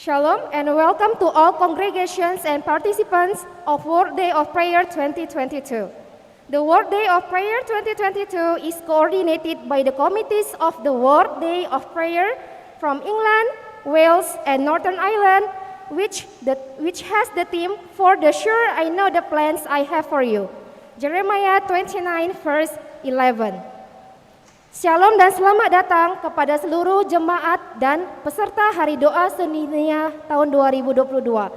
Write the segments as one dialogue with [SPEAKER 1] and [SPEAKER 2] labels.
[SPEAKER 1] Shalom and welcome to all congregations and participants of World Day of Prayer 2022. The World Day of Prayer 2022 is coordinated by the committees of the World Day of Prayer from England, Wales, and Northern Ireland, which has the theme, "For the sure I know the plans I have for you." Jeremiah 29 verse 11. Shalom dan selamat datang kepada seluruh jemaat dan peserta Hari Doa Sedunia tahun 2022.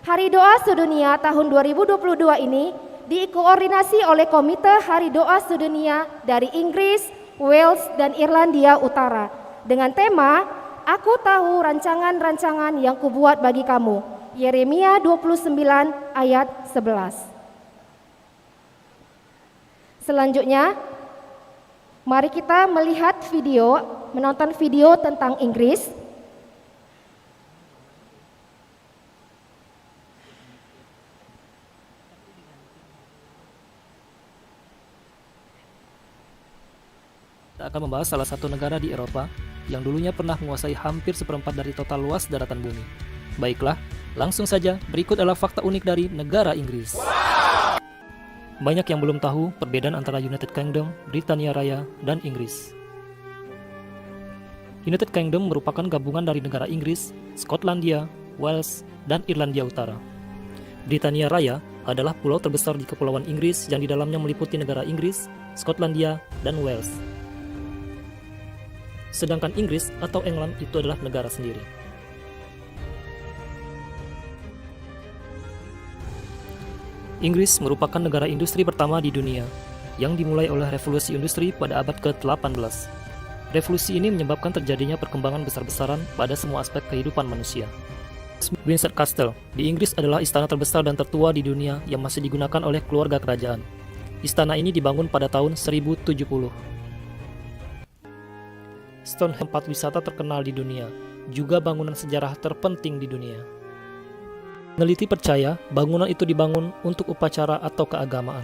[SPEAKER 1] Hari Doa Sedunia tahun 2022 ini dikoordinasi oleh Komite Hari Doa Sedunia dari Inggris, Wales, dan Irlandia Utara dengan tema "Aku tahu rancangan-rancangan yang kubuat bagi kamu." Yeremia 29 ayat 11. Selanjutnya, mari kita menonton video tentang Inggris.
[SPEAKER 2] Kita akan membahas salah satu negara di Eropa yang dulunya pernah menguasai hampir seperempat dari total luas daratan bumi. Baiklah, langsung saja berikut adalah fakta unik dari negara Inggris. Banyak yang belum tahu perbedaan antara United Kingdom, Britania Raya, dan Inggris. United Kingdom merupakan gabungan dari negara Inggris, Skotlandia, Wales, dan Irlandia Utara. Britania Raya adalah pulau terbesar di Kepulauan Inggris yang di dalamnya meliputi negara Inggris, Skotlandia, dan Wales. Sedangkan Inggris atau England itu adalah negara sendiri. Inggris merupakan negara industri pertama di dunia yang dimulai oleh revolusi industri pada abad ke-18. Revolusi ini menyebabkan terjadinya perkembangan besar-besaran pada semua aspek kehidupan manusia. Windsor Castle di Inggris adalah istana terbesar dan tertua di dunia yang masih digunakan oleh keluarga kerajaan. Istana ini dibangun pada tahun 1070. Stonehenge, tempat wisata terkenal di dunia, juga bangunan sejarah terpenting di dunia. Peneliti percaya bangunan itu dibangun untuk upacara atau keagamaan.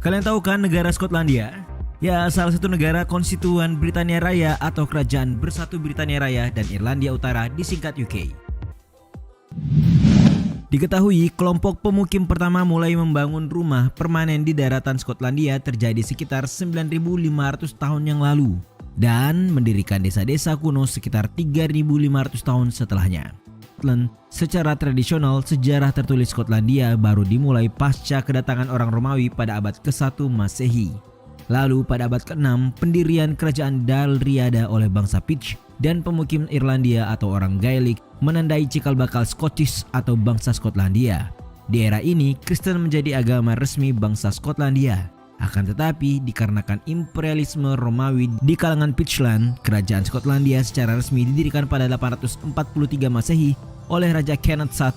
[SPEAKER 3] Kalian tahu kan negara Skotlandia? Ya, salah satu negara konstituen Britania Raya atau Kerajaan Bersatu Britania Raya dan Irlandia Utara disingkat UK. Diketahui kelompok pemukim pertama mulai membangun rumah permanen di daratan Skotlandia terjadi sekitar 9.500 tahun yang lalu dan mendirikan desa-desa kuno sekitar 3.500 tahun setelahnya. Secara tradisional, sejarah tertulis Skotlandia baru dimulai pasca kedatangan orang Romawi pada abad ke-1 Masehi. Lalu pada abad ke-6, pendirian kerajaan Dalriada oleh bangsa Picts dan pemukim Irlandia atau orang Gaelic menandai cikal bakal Scottish atau bangsa Skotlandia. Di era ini, Kristen menjadi agama resmi bangsa Skotlandia. Akan tetapi, dikarenakan imperialisme Romawi di kalangan Pictland, kerajaan Skotlandia secara resmi didirikan pada 843 Masehi oleh Raja Kenneth I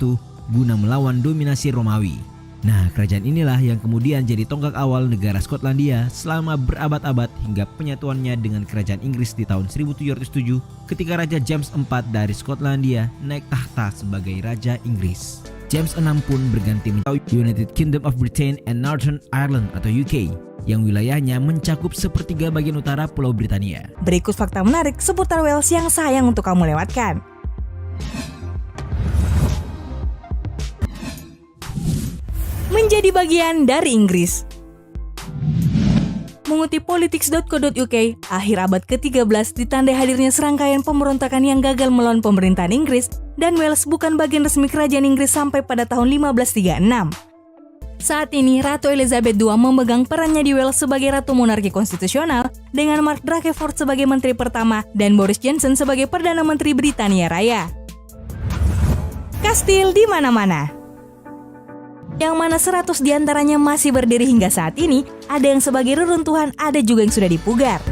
[SPEAKER 3] guna melawan dominasi Romawi. Nah, kerajaan inilah yang kemudian jadi tonggak awal negara Skotlandia selama berabad-abad hingga penyatuannya dengan kerajaan Inggris di tahun 1707 ketika Raja James IV dari Skotlandia naik tahta sebagai Raja Inggris. James VI pun berganti menjadi United Kingdom of Britain and Northern Ireland atau UK yang wilayahnya mencakup sepertiga bagian utara Pulau Britania.
[SPEAKER 4] Berikut fakta menarik seputar Wales yang sayang untuk kamu lewatkan. Menjadi bagian dari Inggris. Mengutip politics.co.uk, akhir abad ke-13 ditandai hadirnya serangkaian pemberontakan yang gagal melawan pemerintahan Inggris dan Wales bukan bagian resmi kerajaan Inggris sampai pada tahun 1536. Saat ini, Ratu Elizabeth II memegang perannya di Wales sebagai Ratu Monarki Konstitusional dengan Mark Drakeford sebagai Menteri Pertama dan Boris Johnson sebagai Perdana Menteri Britania Raya. Kastil di mana-mana. Yang mana 100 diantaranya masih berdiri hingga saat ini, ada yang sebagai reruntuhan, ada juga yang sudah dipugar.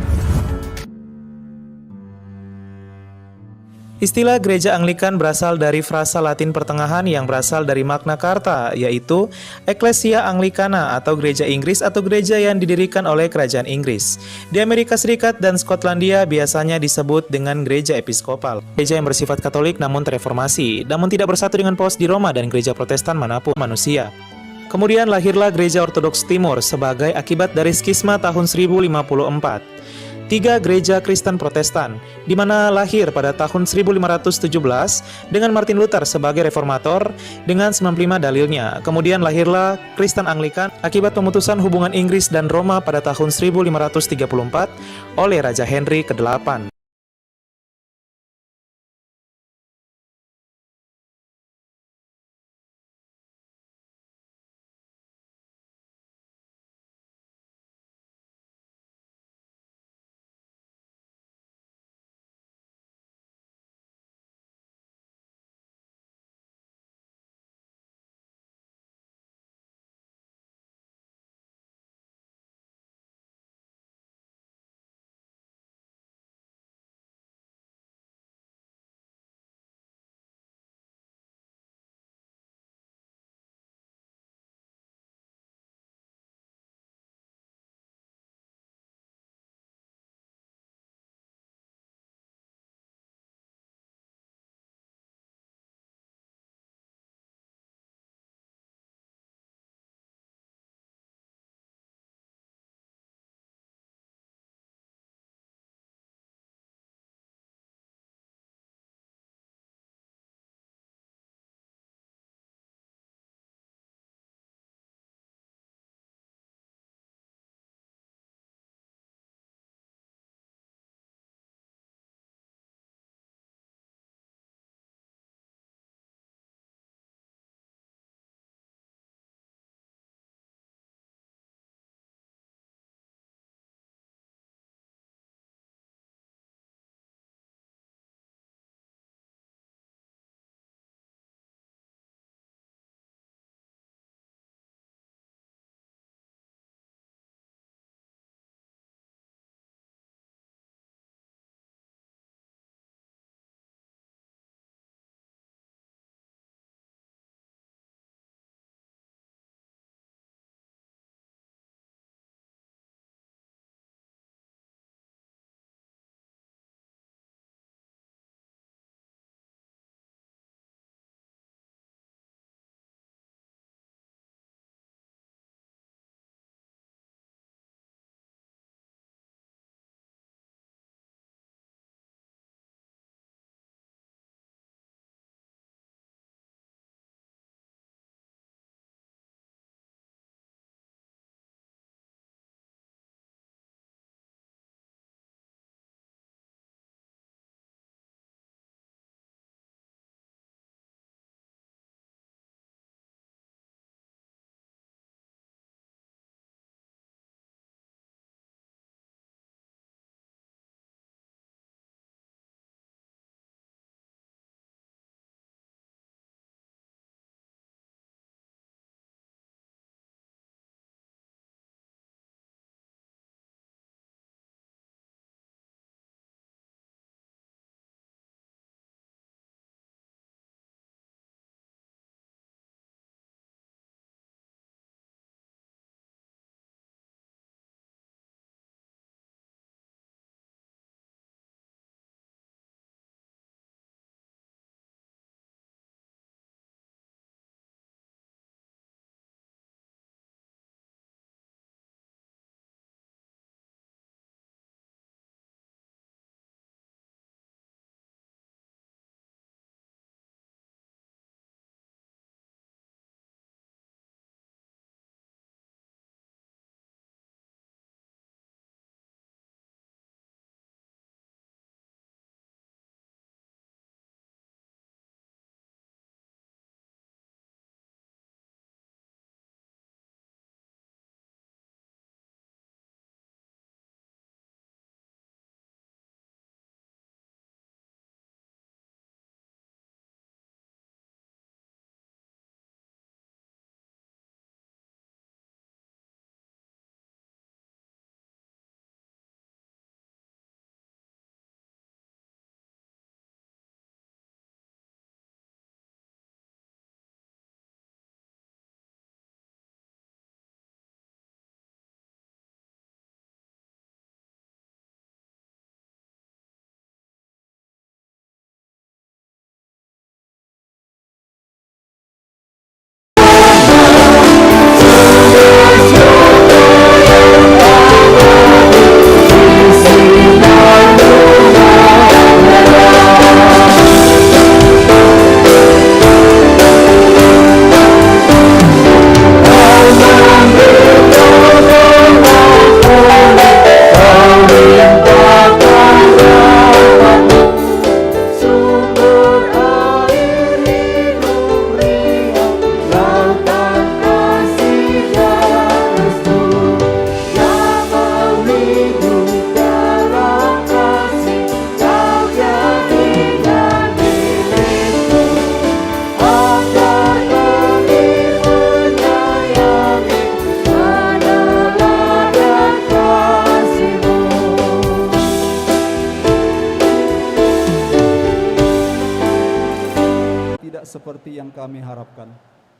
[SPEAKER 5] Istilah gereja Anglikan berasal dari frasa Latin pertengahan yang berasal dari Magna Carta, yaitu Ecclesia Anglicana atau gereja Inggris atau gereja yang didirikan oleh kerajaan Inggris. Di Amerika Serikat dan Skotlandia biasanya disebut dengan gereja episkopal, gereja yang bersifat Katolik namun terreformasi, namun tidak bersatu dengan paus di Roma dan gereja Protestan manapun manusia. Kemudian lahirlah gereja Ortodoks Timur sebagai akibat dari skisma tahun 1054. 3 gereja Kristen Protestan, di mana lahir pada tahun 1517 dengan Martin Luther sebagai reformator dengan 95 dalilnya. Kemudian lahirlah Kristen Anglikan akibat pemutusan hubungan Inggris dan Roma pada tahun 1534 oleh Raja Henry ke-8.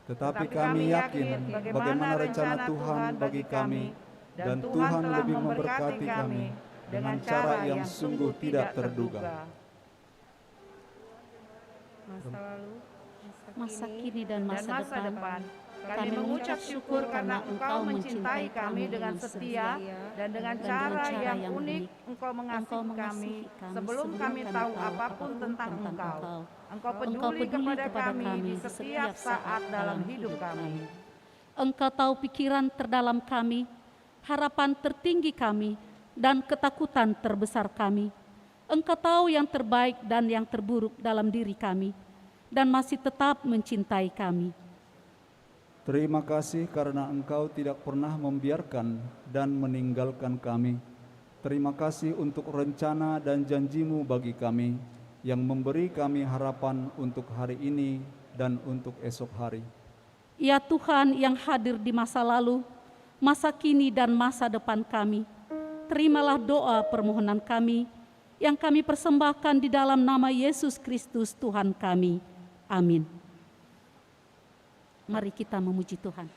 [SPEAKER 6] Tetapi kami yakin bagaimana rencana Tuhan bagi kami, dan Tuhan lebih memberkati kami dengan cara yang sungguh tidak terduga.
[SPEAKER 1] Masa lalu,
[SPEAKER 7] Masa kini dan masa depan,
[SPEAKER 8] kami mengucap syukur karena Engkau mencintai kami dengan setia dan dengan cara yang unik Engkau mengasihi kami sebelum kami tahu apapun tentang Engkau. Engkau peduli kepada kami di setiap saat dalam hidup kami.
[SPEAKER 7] Engkau tahu pikiran terdalam kami, harapan tertinggi kami, dan ketakutan terbesar kami. Engkau tahu yang terbaik dan yang terburuk dalam diri kami, dan masih tetap mencintai kami.
[SPEAKER 6] Terima kasih karena Engkau tidak pernah membiarkan dan meninggalkan kami. Terima kasih untuk rencana dan janji-Mu bagi kami, yang memberi kami harapan untuk hari ini dan untuk esok hari.
[SPEAKER 7] Ya Tuhan yang hadir di masa lalu, masa kini dan masa depan kami, terimalah doa permohonan kami yang kami persembahkan di dalam nama Yesus Kristus Tuhan kami. Amin. Mari kita memuji Tuhan.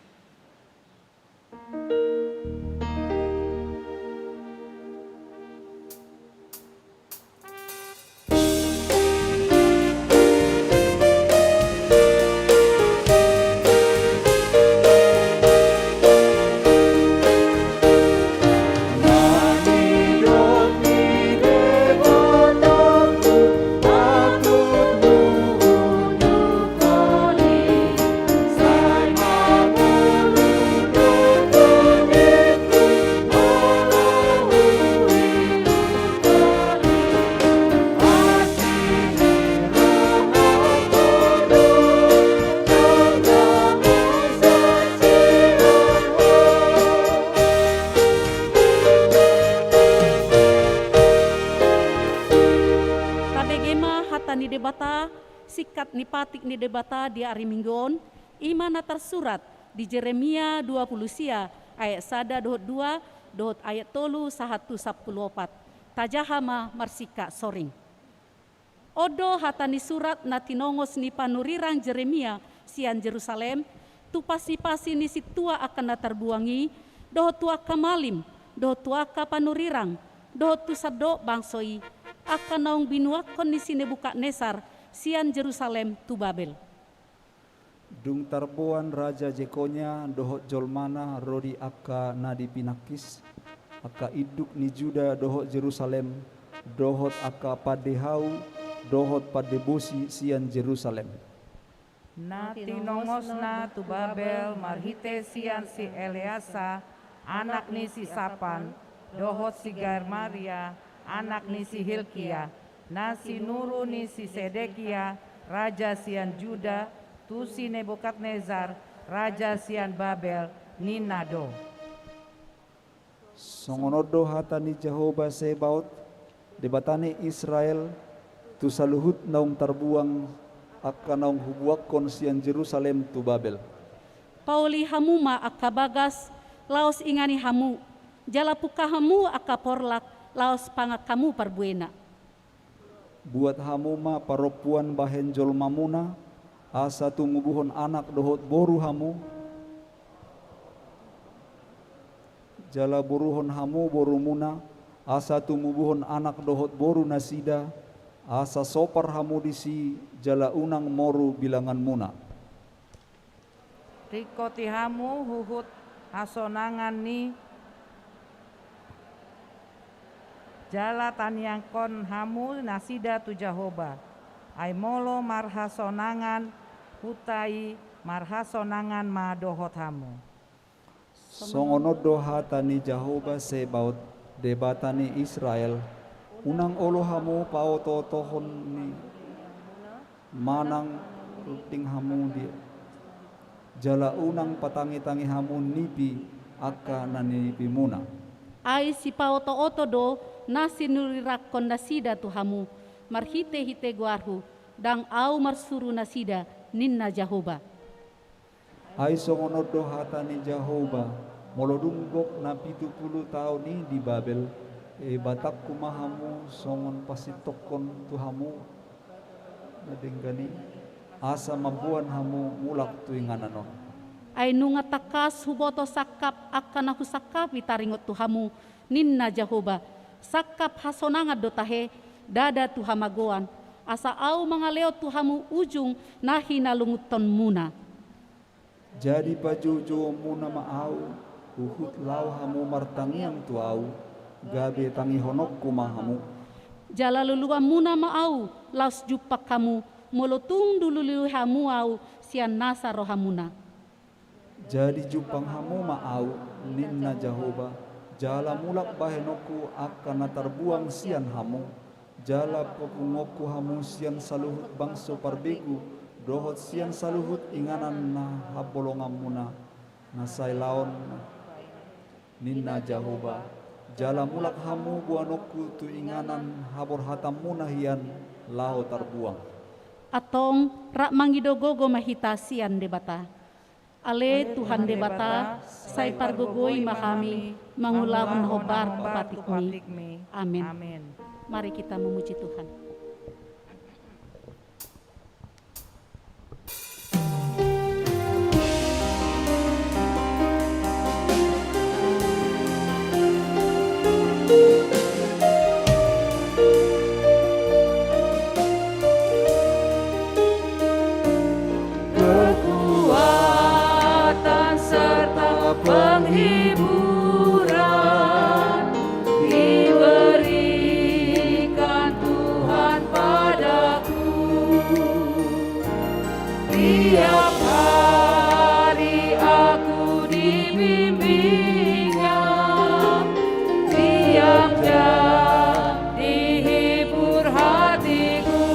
[SPEAKER 7] Ni debata sikat ni patik ni debata di hari minggon imana tersurat di Jeremia 20 sia ayat 1 dohot 2 ayat 3 1 10 tajahama marsika soring. Odo hatani surat na tinongos ni panurirang Jeremia sian Jerusalem tu pasi-pasi ni situa akan terbuangi dohot tua kamalim dohot tua kapanurirang dohot tu sado bangsoi akan naung binuakon ni Nebukadnezar sian Jerusalem tu Babel.
[SPEAKER 6] Dung tarboan Raja Jekonya dohot jolmana rodi aka nadi pinakis aka iduk ni Juda dohot Jerusalem dohot aka padehau dohot padebosi sian Jerusalem.
[SPEAKER 8] Na tinongosna tu Babel marhite sian si Eleasa anak ni si Sapan dohot si Germaria anak ni si Hilkia, nasi Nuru ni si Sedekia, raja sian Juda, tu si Nebukadnezar, raja sian Babel, ni Nado.
[SPEAKER 6] Songonodo hatani Jehovah Sebaot, debatani Israel, tu saluhut naung terbuang, akan naung hubuakon sian Jerusalem tu Babel.
[SPEAKER 7] Pauli hamuma akabagas, laos ingani hamu, jalapuka hamu akaporlak, laos pangak kamu parbuena.
[SPEAKER 6] Buat hamu ma paropuan bahen jolmamuna, asa tumubuhon anak dohot boru hamu, jala boruhon hamu boru muna, asa tumubuhon anak dohot boru nasida, asa sopar hamu disi jala unang moru bilangan muna.
[SPEAKER 8] Rikoti hamu huhut hasonangan ni jala tanyangkon hamu nasida tu Jehovah. Aimolo marhasonangan hutai marhasonangan madohot hamu.
[SPEAKER 6] Songonodo hatani Jehovah Sebaot debatani Israel. Unang olo hamu paototohon ni manang ruting hamu dia. Jala unang patangi-tangi hamu nipi aka nanipi muna.
[SPEAKER 7] Ai si paoto-oto do nasi nurirak kondasida tu hamu marhite-hite guarhu dang au marsuru nasida ninna Jehovah.
[SPEAKER 6] Ai songonodo hatani Jehovah molodunggok na 70 tahun ni di Babel batak kumahamu songon pasitokon tu hamu nadenggani asa mambuan hamu mulak tuingananon.
[SPEAKER 7] Ainunga takas huboto sakap akan aku sakap itaringot tuhamu ninna Jahoba sakap hasonanga dotahe dada tuhamagoan asa au mangaleo tuhamu ujung nahi nalunguton muna.
[SPEAKER 6] Jadi pajujo muna maau uhut lau hamu martangiang tuau gabe tangi honok kumahamu.
[SPEAKER 7] Jala lulua muna maau laus jupak kamu molotung dulu hamu au sian nasa rohamuna.
[SPEAKER 6] Jadi jupang hamu maau ninna Jahoba jala mulak bahenoku akan terbuang sian hamu jala pepungoku hamu sian saluhut bangso parbegu dohot sian saluhut inganan na habolongamuna nasai laon ninna Jahoba jala mulak hamu buanoku tu inganan habor hatamuna hian lao terbuang.
[SPEAKER 7] Atong rak mangidogogo mahita sian debata. Ale Tuhan debata, sai pargogoi mahami, mangulahun hobar patikmi. Amin. Mari kita memuji Tuhan.
[SPEAKER 8] Penghiburan diberikan Tuhan padaku. Tiap hari aku dibimbingnya, tiap jam dihibur hatiku.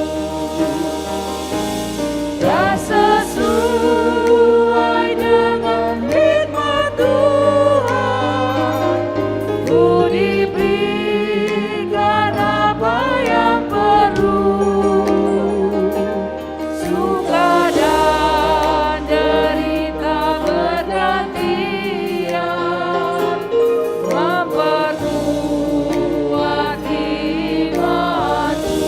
[SPEAKER 8] Dan sesuai dengan hikmat Tuhan, ku diberikan apa yang perlu. Suka dan derita bergantian, memperkuat imanku.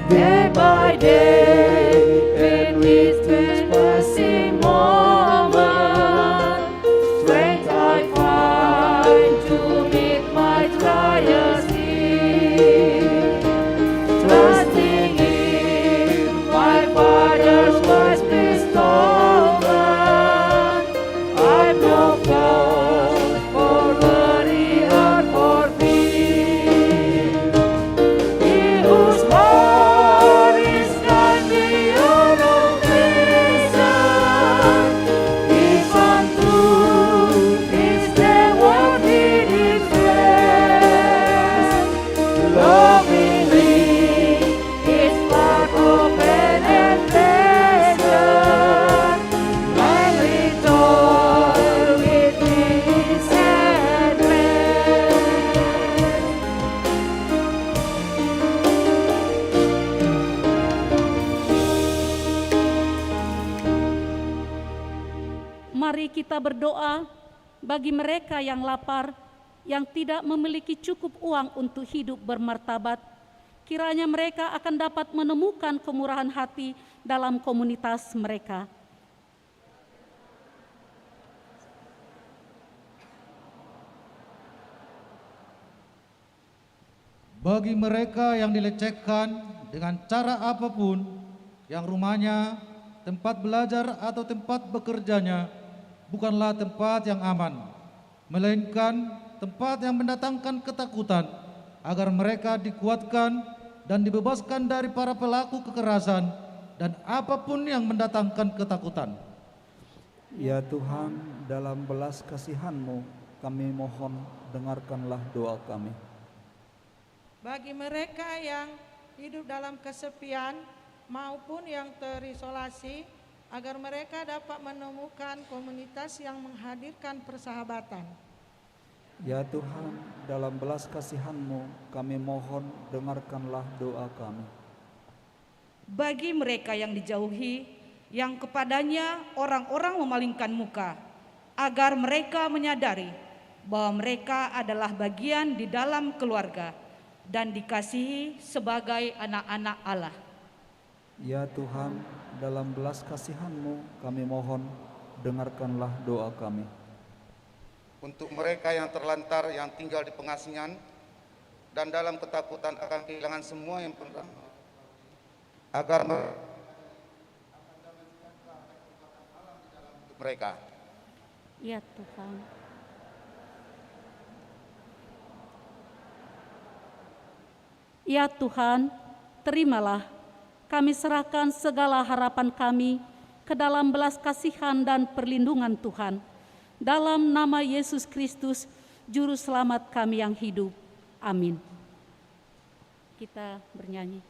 [SPEAKER 8] Day by day, in each passing moment, strength I find to meet my trials here. Trusting in my Father's wise bestowment, I've no cause for worry or for fear. He whose heart is kind beyond all reason, His untruth is the word He declares. Lovingly, His part open and pleasant, blindly toil with His hand rest.
[SPEAKER 7] Mari kita berdoa bagi mereka yang lapar, yang tidak memiliki cukup uang untuk hidup bermartabat. Kiranya mereka akan dapat menemukan kemurahan hati dalam komunitas mereka.
[SPEAKER 9] Bagi mereka yang dilecehkan dengan cara apapun, yang rumahnya, tempat belajar atau tempat bekerjanya bukanlah tempat yang aman, melainkan tempat yang mendatangkan ketakutan, agar mereka dikuatkan dan dibebaskan dari para pelaku kekerasan dan apapun yang mendatangkan ketakutan.
[SPEAKER 6] Ya Tuhan, dalam belas kasihan-Mu kami mohon dengarkanlah doa kami.
[SPEAKER 10] Bagi mereka yang hidup dalam kesepian maupun yang terisolasi, agar mereka dapat menemukan komunitas yang menghadirkan persahabatan.
[SPEAKER 6] Ya Tuhan, dalam belas kasihan-Mu kami mohon dengarkanlah doa kami.
[SPEAKER 11] Bagi mereka yang dijauhi, yang kepadanya orang-orang memalingkan muka, agar mereka menyadari bahwa mereka adalah bagian di dalam keluarga dan dikasihi sebagai anak-anak Allah.
[SPEAKER 6] Ya Tuhan, dalam belas kasihan-Mu kami mohon, dengarkanlah doa kami.
[SPEAKER 12] Untuk mereka yang terlantar yang tinggal di pengasingan dan dalam ketakutan akan kehilangan semua yang pernah, agar mereka.
[SPEAKER 7] Ya Tuhan. Ya Tuhan, terimalah kami serahkan segala harapan kami ke dalam belas kasihan dan perlindungan Tuhan. Dalam nama Yesus Kristus, Juru Selamat kami yang hidup. Amin. Kita bernyanyi.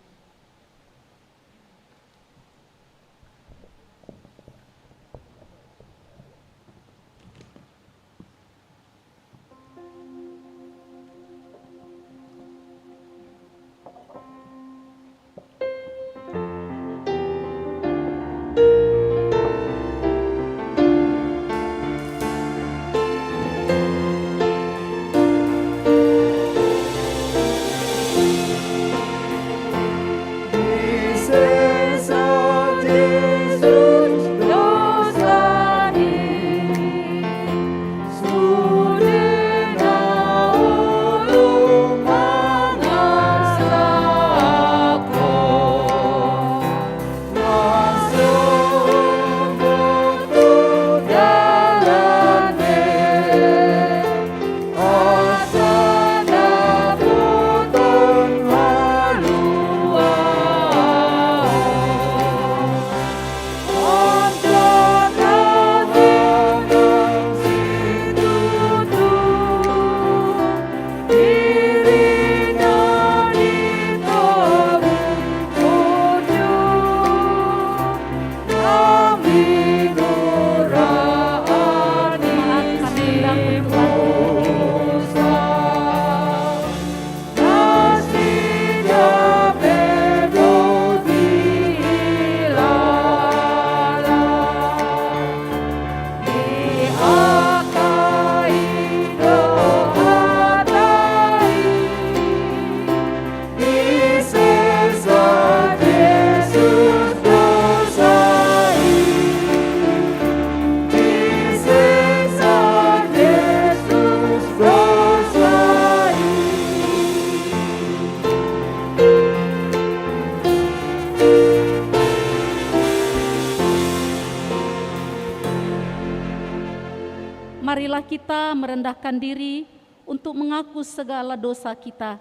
[SPEAKER 7] Marilah kita merendahkan diri untuk mengaku segala dosa kita.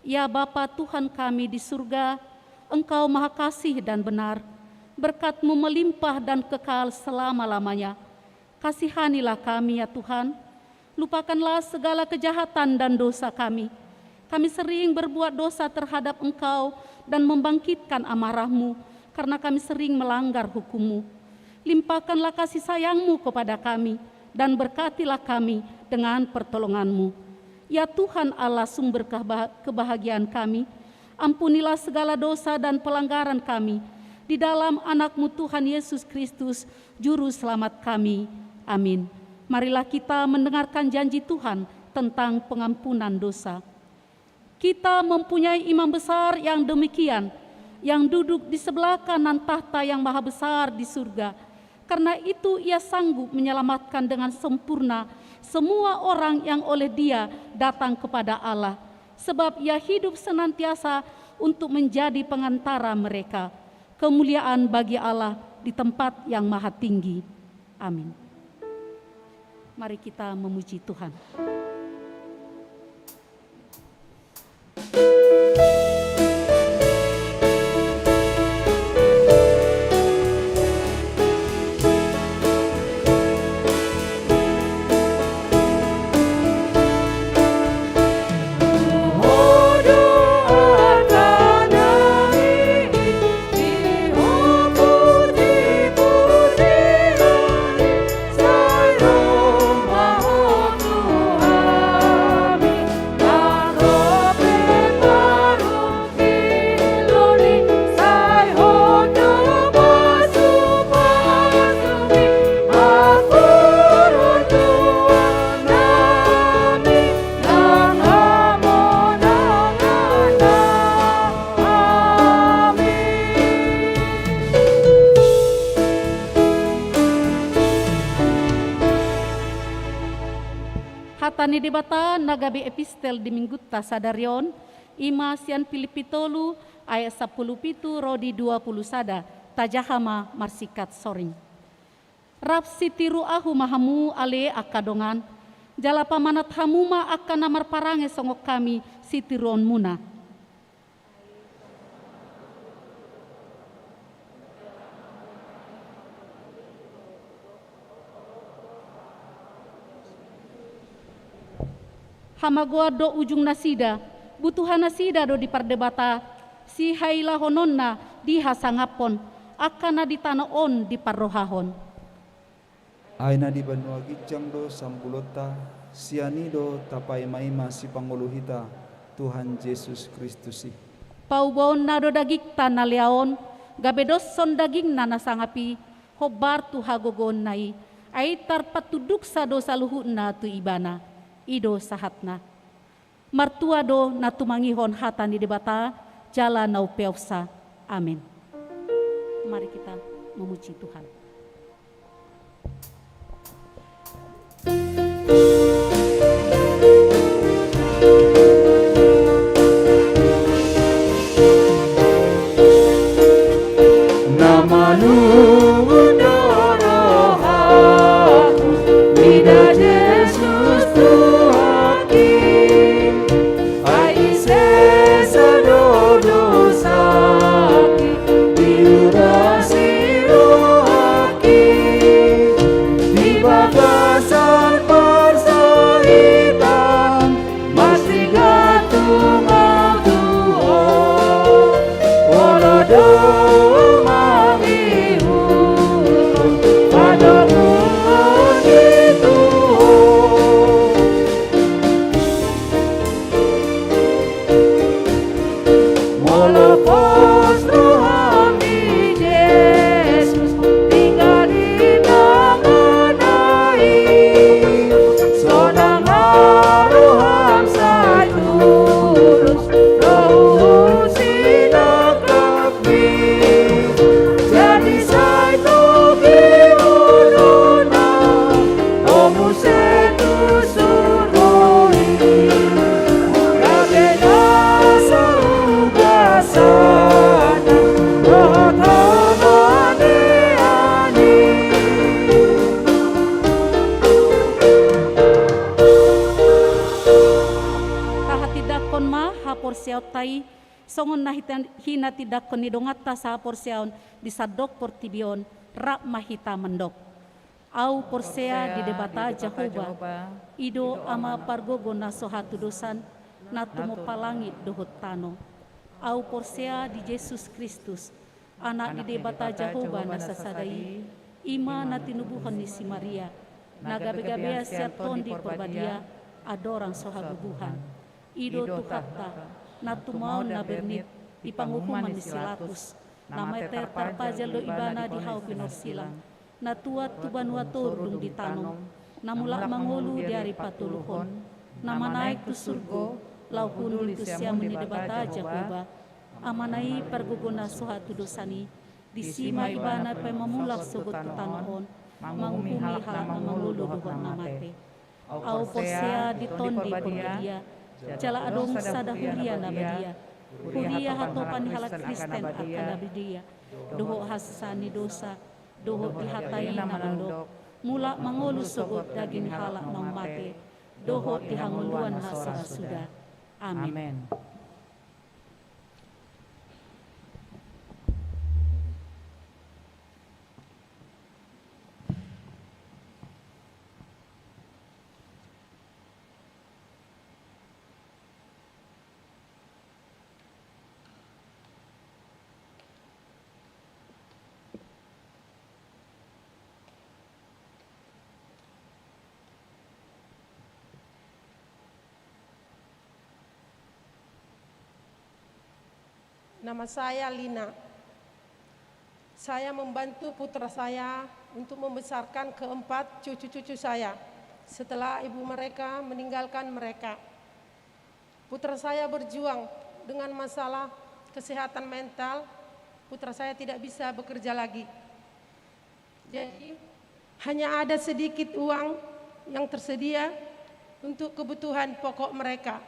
[SPEAKER 7] Ya Bapa Tuhan kami di surga, Engkau Maha Kasih dan benar, berkat-Mu melimpah dan kekal selama-lamanya. Kasihanilah kami ya Tuhan, lupakanlah segala kejahatan dan dosa kami. Kami sering berbuat dosa terhadap Engkau dan membangkitkan amarah-Mu, karena kami sering melanggar hukum-Mu. Limpahkanlah kasih sayang-Mu kepada kami, dan berkatilah kami dengan pertolongan-Mu. Ya Tuhan Allah sumber kebahagiaan kami, ampunilah segala dosa dan pelanggaran kami, di dalam anak-Mu Tuhan Yesus Kristus, Juru Selamat kami. Amin. Marilah kita mendengarkan janji Tuhan tentang pengampunan dosa. Kita mempunyai imam besar yang demikian, yang duduk di sebelah kanan tahta yang maha besar di surga. Karena itu ia sanggup menyelamatkan dengan sempurna semua orang yang oleh Dia datang kepada Allah, sebab ia hidup senantiasa untuk menjadi pengantara mereka. Kemuliaan bagi Allah di tempat yang maha tinggi. Amin. Mari kita memuji Tuhan.
[SPEAKER 8] Tuhan
[SPEAKER 7] ni debata nagabi epistel di minggutta sadarion ima sian Pilipitolu ayat 10 pitu rodi 20 sada tajahama marsikat soring. Rap sitiru ahu mahamu ale akadongan jala pamanat hamuma akan namar parange songok kami sitiruon muna. Hamagoa do ujung nasida, butuhan nasida do di pardebata, si haila hononna di hasangapon, akana di tanah on di parrohahon.
[SPEAKER 6] Aina di banua gijang do sampulota, siani do tapai maima si panguluhita, Tuhan Yesus Kristus.
[SPEAKER 7] Paubon na do dagik tanaliaon, gabedos son daging nanasangapi, hobar tu hagogon nai, ay tarpatuduk sa do saluhu na tu ibana. Ido sahatna. Martua do na tumangihon hata ni debata, jala nau peopsa. Amin. Mari kita memuji Tuhan.
[SPEAKER 13] Namanu dorohaku, mida Yesus Tuhanki, aise sadodosaki, diurasi rohaki, di bagasan persahitan, masih gantung Tuhan, wolodo
[SPEAKER 7] tai songon na hina tidak konidongata sa porsiaon di sadok portibion rak mahita mendok. Au porsea di debata Jahoba ido ama pargogo na sohatu dosan na tumo palangit dohot tano. Au porsea di Yesus Kristus anak di debata Jahoba na sasadai ima na tinubuhan ni si Maria nagabe-gabe siaton di porbadia adorang sohagubuhan. Ido tukata na tumaw na bernit ipanguhuman ni Silatus na may terpajal do ibana di hau pinorsilang na tuat tubanwator dung ditanom na mula mangulu diari patuluhon na manaik tu surgo lauhun tu siya menidebata Jahoba amanai perguguna suhatu dosani di sima ibana pay mamulak sugot tutanoon manguhumi halak na mangulu duhon na mate au porsea di tondi porbadia jala adong sada huria na badia huria hato panihalak Kristen akan na badia doho hasani dosa doho dihatai na mandok mula mangulu sugot daging halak ng mate doho dihanguluan hasa sudah. Amin.
[SPEAKER 10] Nama saya Lina. Saya membantu putra saya untuk membesarkan keempat cucu-cucu saya setelah ibu mereka meninggalkan mereka. Putra saya berjuang dengan masalah kesehatan mental. Putra saya tidak bisa bekerja lagi. Jadi hanya ada sedikit uang yang tersedia untuk kebutuhan pokok mereka.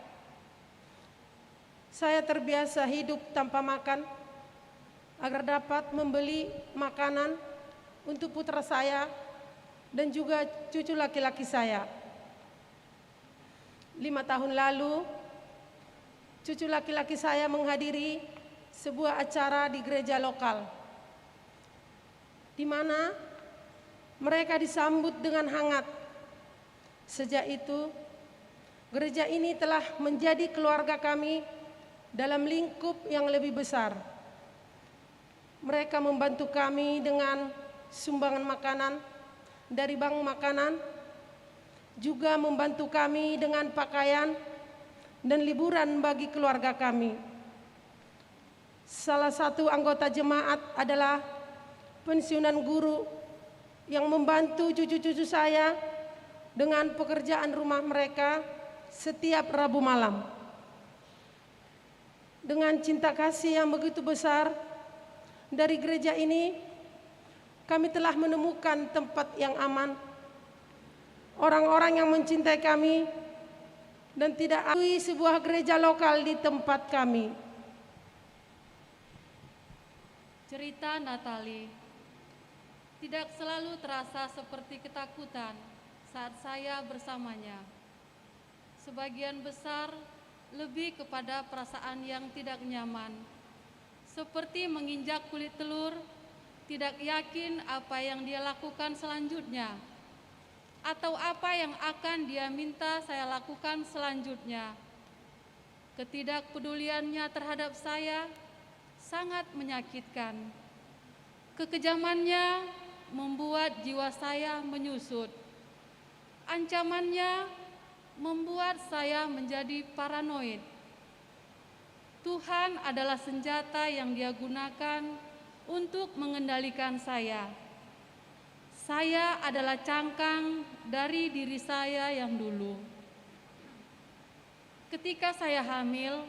[SPEAKER 10] Saya terbiasa hidup tanpa makan agar dapat membeli makanan untuk putra saya dan juga cucu laki-laki saya. 5 tahun lalu, cucu laki-laki saya menghadiri sebuah acara di gereja lokal, di mana mereka disambut dengan hangat. Sejak itu, gereja ini telah menjadi keluarga kami dalam lingkup yang lebih besar. Mereka membantu kami dengan sumbangan makanan dari bank makanan, juga membantu kami dengan pakaian dan liburan bagi keluarga kami. Salah satu anggota jemaat adalah pensiunan guru yang membantu cucu-cucu saya dengan pekerjaan rumah mereka setiap Rabu malam. Dengan cinta kasih yang begitu besar dari gereja ini, kami telah menemukan tempat yang aman, orang-orang yang mencintai kami, dan tidak akui sebuah gereja lokal di tempat kami.
[SPEAKER 7] Cerita Natali tidak selalu terasa seperti ketakutan saat saya bersamanya. Sebagian besar lebih kepada perasaan yang tidak nyaman, seperti menginjak kulit telur, tidak yakin apa yang dia lakukan selanjutnya, atau apa yang akan dia minta saya lakukan selanjutnya. Ketidakpeduliannya terhadap saya sangat menyakitkan. Kekejamannya membuat jiwa saya menyusut. Ancamannya membuat saya menjadi paranoid. Tuhan adalah senjata yang Dia gunakan untuk mengendalikan saya. Saya adalah cangkang dari diri saya yang dulu. Ketika saya hamil,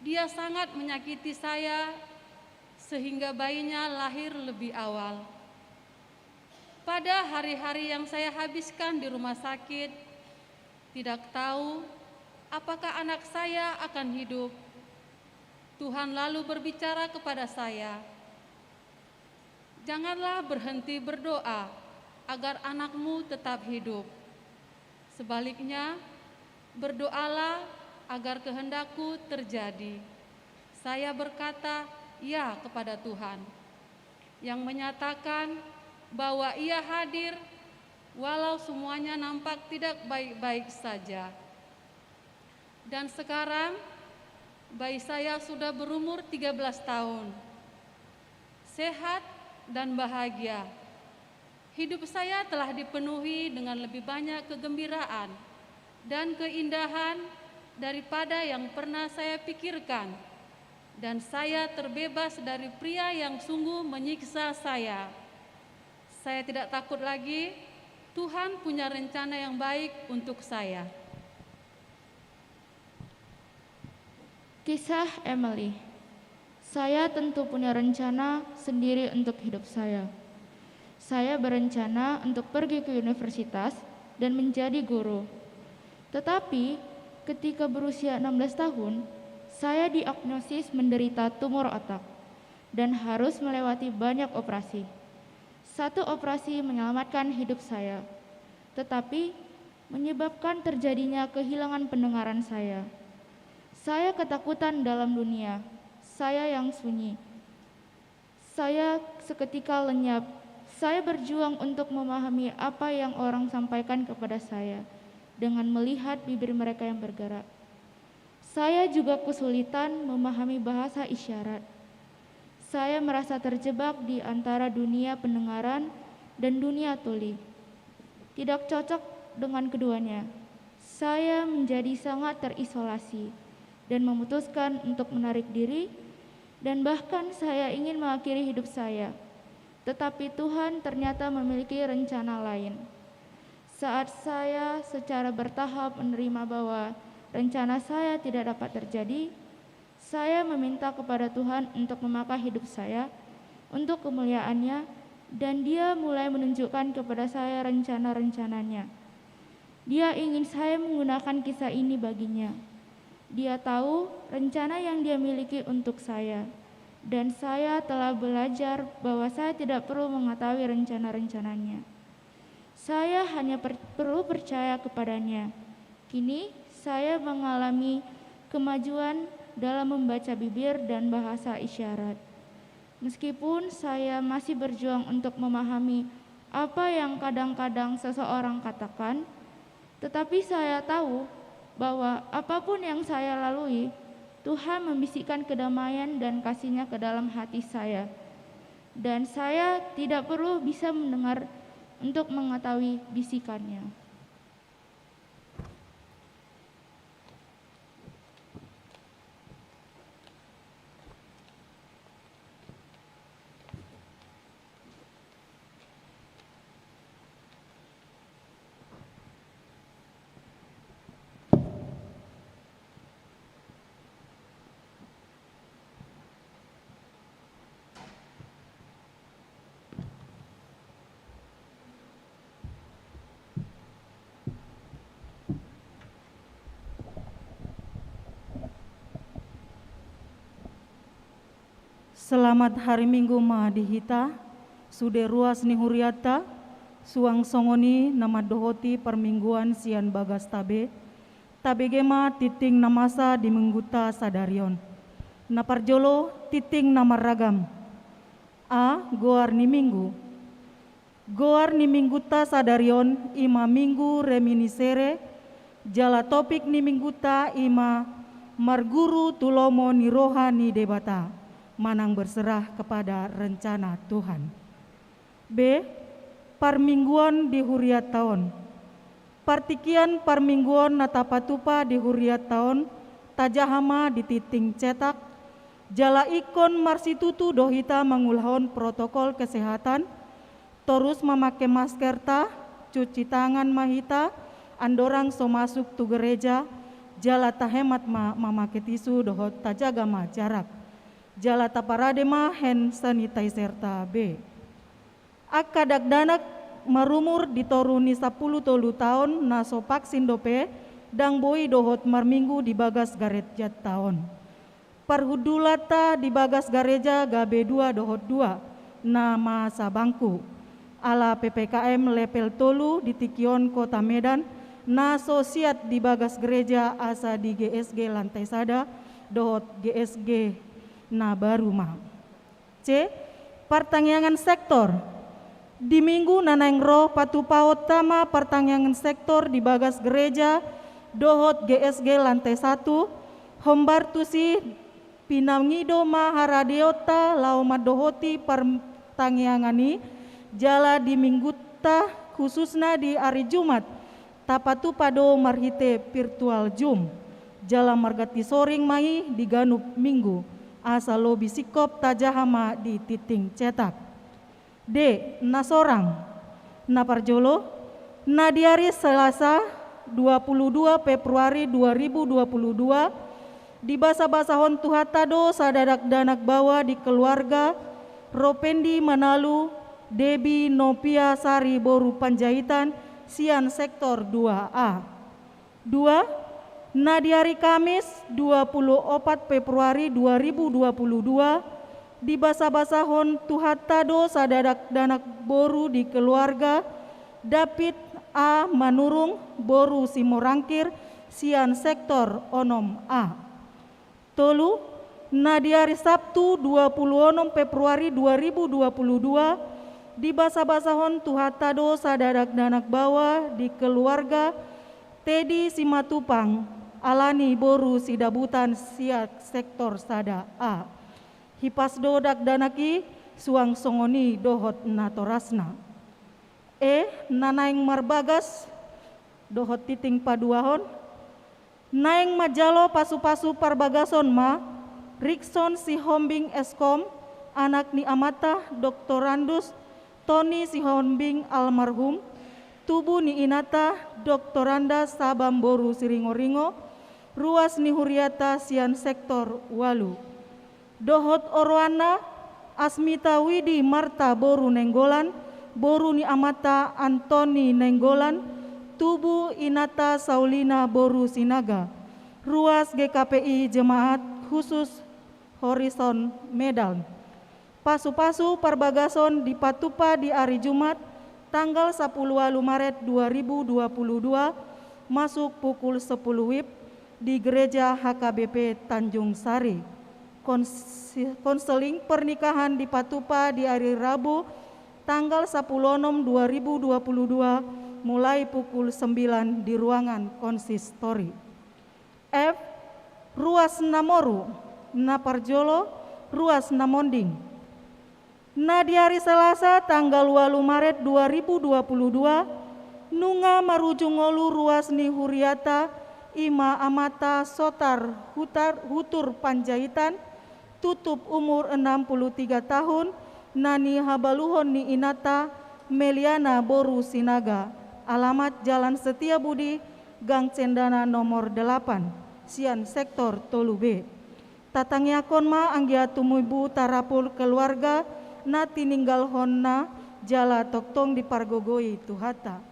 [SPEAKER 7] Dia sangat menyakiti saya sehingga bayinya lahir lebih awal. Pada hari-hari yang saya habiskan di rumah sakit, tidak tahu apakah anak saya akan hidup, Tuhan lalu berbicara kepada saya, "Janganlah berhenti berdoa agar anakmu tetap hidup. Sebaliknya, berdoalah agar kehendakku terjadi." Saya berkata, "Ya," kepada Tuhan, yang menyatakan bahwa Ia hadir walau semuanya nampak tidak baik-baik saja. Dan sekarang bayi saya sudah berumur 13 tahun, sehat dan bahagia. Hidup saya telah dipenuhi dengan lebih banyak kegembiraan dan keindahan daripada yang pernah saya pikirkan, dan saya terbebas dari pria yang sungguh menyiksa saya. Saya tidak takut lagi. Tuhan punya rencana yang baik untuk saya.
[SPEAKER 1] Kisah Emily. Saya tentu punya rencana sendiri untuk hidup saya. Saya berencana untuk pergi ke universitas dan menjadi guru. Tetapi ketika berusia 16 tahun, saya diagnosis menderita tumor otak dan harus melewati banyak operasi. Satu operasi menyelamatkan hidup saya, tetapi menyebabkan terjadinya kehilangan pendengaran saya. Saya ketakutan dalam dunia, saya yang sunyi. Saya seketika lenyap. Saya berjuang untuk memahami apa yang orang sampaikan kepada saya dengan melihat bibir mereka yang bergerak. Saya juga kesulitan memahami bahasa isyarat. Saya merasa terjebak di antara dunia pendengaran dan dunia tuli. Tidak cocok dengan keduanya. Saya menjadi sangat terisolasi dan memutuskan untuk menarik diri, dan bahkan saya ingin mengakhiri hidup saya. Tetapi Tuhan ternyata memiliki rencana lain. Saat saya secara bertahap menerima bahwa rencana saya tidak dapat terjadi, saya meminta kepada Tuhan untuk memakai hidup saya untuk kemuliaan-Nya, dan Dia mulai menunjukkan kepada saya rencana-rencananya.
[SPEAKER 14] Dia ingin saya menggunakan kisah ini baginya. Dia tahu rencana yang dia miliki untuk saya. Dan saya telah belajar bahwa saya tidak perlu mengetahui rencana-rencananya. Saya hanya perlu percaya kepadanya. Kini saya mengalami kemajuan dalam membaca bibir dan bahasa isyarat. Meskipun saya masih berjuang untuk memahami apa yang kadang-kadang seseorang katakan, tetapi saya tahu bahwa apapun yang saya lalui, Tuhan membisikkan kedamaian dan kasih-Nya ke dalam hati saya. Dan saya tidak perlu bisa mendengar untuk mengetahui bisikannya.
[SPEAKER 15] Selamat hari Minggu Mahadihita, sude ruas ni huriata, suang songoni nama dohoti permingguan sian bagas tabe, tabegema titing namasa di mengguta sadarion. Naparjolo titing nama ragam. A. Goar ni minggu. Goar ni mingguta sadarion ima minggu reminisere, jala topik ni mingguta ima marguru tulomo ni rohani debata. Manang berserah kepada rencana Tuhan. B. Parmingguan di huriat tahun. Partikian parmingguan natapatupa di huriat tahun, tajahama di titing cetak, jala ikon marsitutu dohita mengulahon protokol kesehatan, terus memakai masker ta, cuci tangan mahita, andorang so masuk tu gereja, jala tahemat memakai tisu dohot tajaga ma jarak. Jala taparadema hand sanitizer ta B. Akadak danak marumur ditoruni 10 tahun naso vaksin dope dang boi dohot marminggu di bagas garet jat tahun. Parhudulata di bagas gareja gabe 2 dohot 2 nama sabangku. Ala PPKM lepel tolu di Tikion Kota Medan naso siat di bagas gereja asa di GSG lantai sada dohot GSG na baru mah. C. Pertangyangan sektor. Di minggu nanang roh patupaot tama pertangyangan sektor di bagas gereja dohot GSG lantai 1 hombartusi pinangido maharadeota lauma dohoti pertangyangani jala di minggu ta khususnya di hari Jumat tapatu pado marhite virtual Zoom jala margati soring mai di ganup minggu asa lobi sikop tajahama di titing cetak. D. Nasorang Naparjolo na di hari Selasa 22 Februari 2022 di basa-basahon tuhatado sadadak danak bawa di keluarga Ropendi Manalu Debi Nopia Sari Boru Panjaitan Sian Sektor 2A. 2. Na di hari Kamis 24 Februari 2022 di basa-basahon tuhatado sadadak danak boru di keluarga David A. Manurung Boru Simorangkir Sian Sektor Onom A. Tolu. Na di hari Sabtu 26 Februari 2022 di basa-basahon tuhatado sadadak danak bawa di keluarga Teddy Simatupang Alani Boru Sidabutan Siak Sektor Sada A. Hipasdo dak danaki suang songoni dohot natorasna. E. Nanaing marbagas dohot titing paduahon. Naing majalo pasu-pasu parbagason ma Rikson Sihombing Eskom anak ni amata doktorandus Tony Sihombing almarhum tubuh ni inata doktoranda Sabam Boru Siringo-ringo ruas ni huriata Sian Sektor Walu. Dohot Orwana Asmita Widi Marta Boru Nenggolan Boru ni amata Antoni Nenggolan Tubuh Inata Saulina Boru Sinaga, Ruas GKPI Jemaat Khusus Horizon Medan. Pasu-pasu Parbagason di Patupa di hari Jumat tanggal 10 Maret 2022 masuk pukul 10 WIB di Gereja HKBP Tanjung Sari. Konseling pernikahan di Patupa di hari Rabu tanggal 10/6/2022 mulai pukul 9 di ruangan konsistori. F. Ruas Namoru, Naparjolo, Ruas Namonding. Nah di hari Selasa tanggal 8 Maret 2022 Nunga Marujungolu Ruas Nihuriata Ima Amata Sotar Hutur Panjaitan tutup umur 63 tahun Nani Habaluhon Ni Inata Meliana Boru Sinaga, alamat Jalan Setiabudi, Gang Cendana nomor 8, Sian Sektor Tolube. Tatangyakon ma anggia tumuibu tarapul keluarga na tininggal honna jala toktong di Pargogoi Tuhata.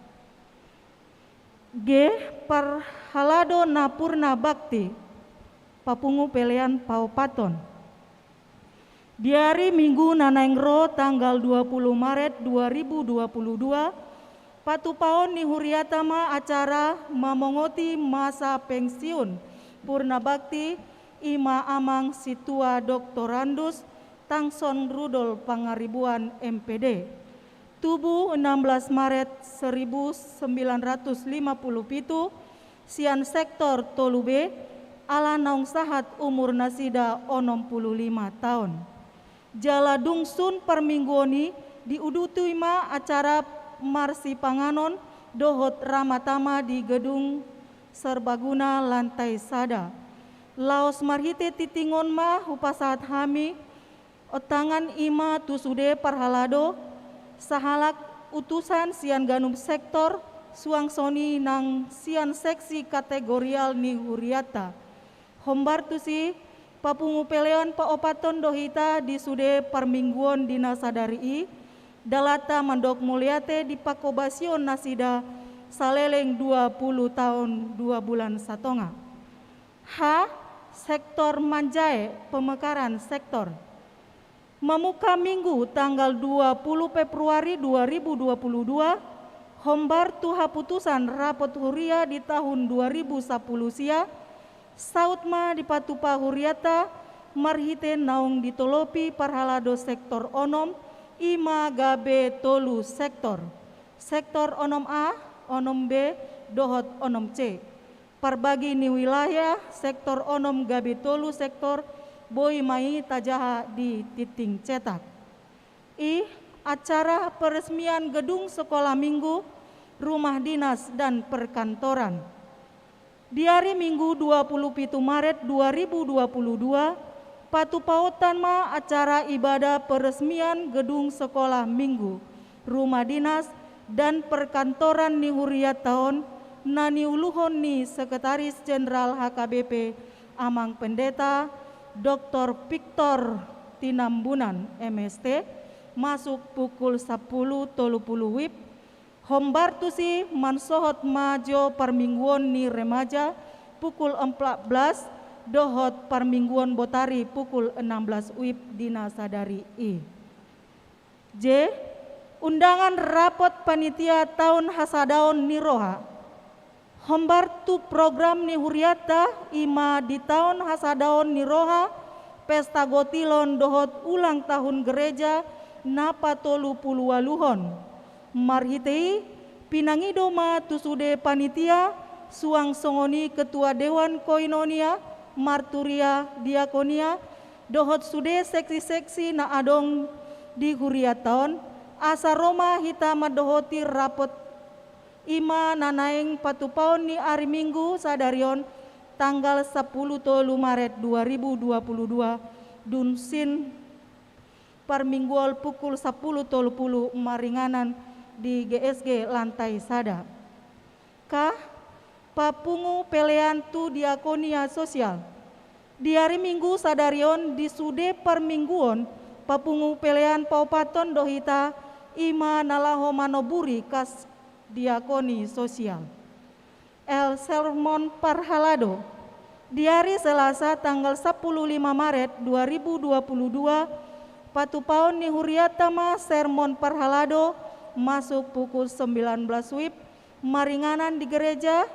[SPEAKER 15] G. Parhalado Napurna Bakti, Papungu Pelean Paupaton. Di hari Minggu Nanaengro tanggal 20 Maret 2022, Patupaon Nihuriatama acara mamongoti masa pensiun Purna Bakti Ima Amang Situa Doktorandus Tangson Rudol Pangaribuan MPD. Tubuh 16 Maret 1957, Sian Sektor Tolube, ala naung sahat umur nasida 65 tahun. Jala dungsun permingguoni diudutui ma acara Marsi Panganon Dohot Ramatama di Gedung Serbaguna Lantai Sada. Laos marhite titingon ma hupasat hami otangan ima tusude parhalado sahalak utusan Sian Ganum Sektor Suangsoni nang Sian Seksi Kategorial Nihuriata. Hombartusi Papungu Peleon Paopaton Dohita di Sude Parmingguon di Nasadari Dalata Mandok Mulyate di Pakobasion Nasida Saleleng 20 tahun 2 bulan satonga. H. Sektor Manjae Pemekaran Sektor. Memuka Minggu tanggal 20 Februari 2022 Hombar tuha putusan rapot huria di tahun 2010 sia Sautma di Patupa Huriata marhite naung ditolopi parhalado sektor onom ima gabe tolu sektor. Sektor onom A, onom B, dohot onom C. Parbagi ni wilayah sektor onom gabe tolu sektor boi mai tajaha di titing cetak. I. Acara peresmian gedung sekolah minggu, rumah dinas dan perkantoran. Di hari Minggu 27 Maret 2022, Patupautan ma acara ibadah peresmian gedung sekolah minggu, rumah dinas dan perkantoran Nihuriat tahun nani uluhon ni Sekretaris Jenderal HKBP Amang Pendeta Dr. Victor Tinambunan MST masuk pukul 10.30 WIB. Hombartusi mansohot majo parmingguon ni remaja pukul 14, dohot parmingguon botari pukul 16 WIB di Nasadari I. J. Undangan rapot panitia tahun hasadaon niroha. Hombartu program Nihuriata ima di tahun hasadaon niroha pesta gotilon dohot ulang tahun gereja napatolu puluwaluhon. Marhitei pinangidoma tusude panitia suang songoni ketua dewan koinonia marturia diakonia dohot sude seksi-seksi na adong di huriaton asa Roma hita madohoti rapot ima nanaeng patupaon ni hari Minggu sadarion tanggal 10 Maret 2022 dunsin parminggual pukul 10.30 maringanan di GSG Lantai Sada. K. Papungu Pelean tu Diakonia Sosial. Di hari Minggu sadarion di Sude Parmingguon Papungu Pelean Paupaton Dohita ima nalaho manoburi kas diakoni sosial. El Sermon Parhalado. Di hari Selasa tanggal 15 Maret 2022, patupaon ni Huriatama Sermon Parhalado masuk pukul 19 WIB maringanan di gereja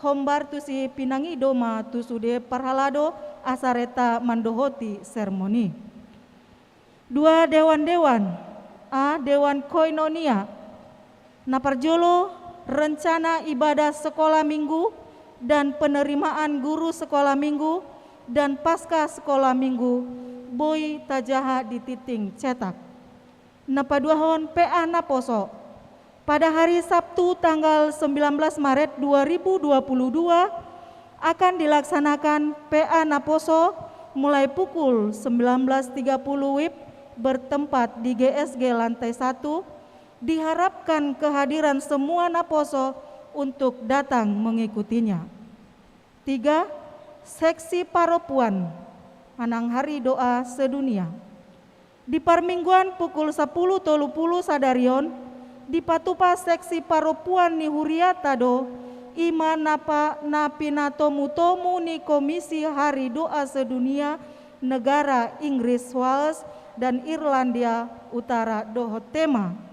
[SPEAKER 15] Hombar tusi Pinangidoma tusude Parhalado asareta mandohoti sermoni. Dua dewan-dewan, Dewan Koinonia, naparjolo rencana ibadah sekolah minggu dan penerimaan guru sekolah minggu dan pasca sekolah minggu boy tajaha di titing cetak. Napaduahon PA Naposo pada hari Sabtu tanggal 19 Maret 2022 akan dilaksanakan PA Naposo mulai pukul 19.30 WIB bertempat di GSG lantai 1. Diharapkan kehadiran semua Naposo untuk datang mengikutinya. 3. Seksi Paropuan Anang Hari Doa Sedunia. Di Parmingguan pukul 10.30 sadarion di Patupa Seksi Paropuan ni Huriatado ima napa napinato mutomu ni Komisi Hari Doa Sedunia negara Inggris, Wales dan Irlandia Utara dohot tema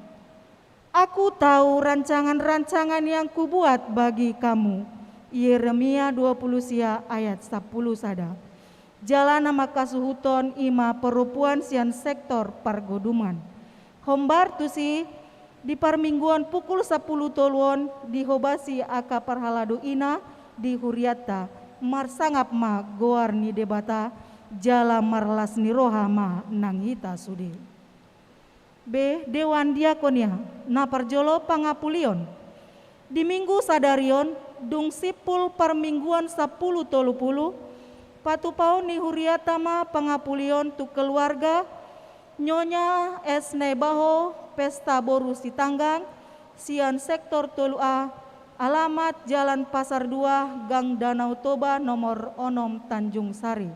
[SPEAKER 15] Aku tahu rancangan-rancangan yang kubuat bagi kamu. Yeremia 20 sia ayat 10 sada. Jalana makasuhuton ima perupuan sian sektor pargoduman. Hombar tusi di Parmingguan pukul 10 toluon di Hobasi aka Parhalado ina di Huriata. Marsangap ma goar ni debata jala marlas ni roha ma nanghita sudi. B. Dewan Diakonia naparjolo pangapulion di minggu sadarion dung sipul Parmingguan 10.30 patupaon ni Huriatama pangapulion tu keluarga Nyonya Esne Baho Pesta Boru Sitanggang sian sektor Tolua alamat Jalan Pasar 2 Gang Danau Toba nomor 6 Tanjung Sari.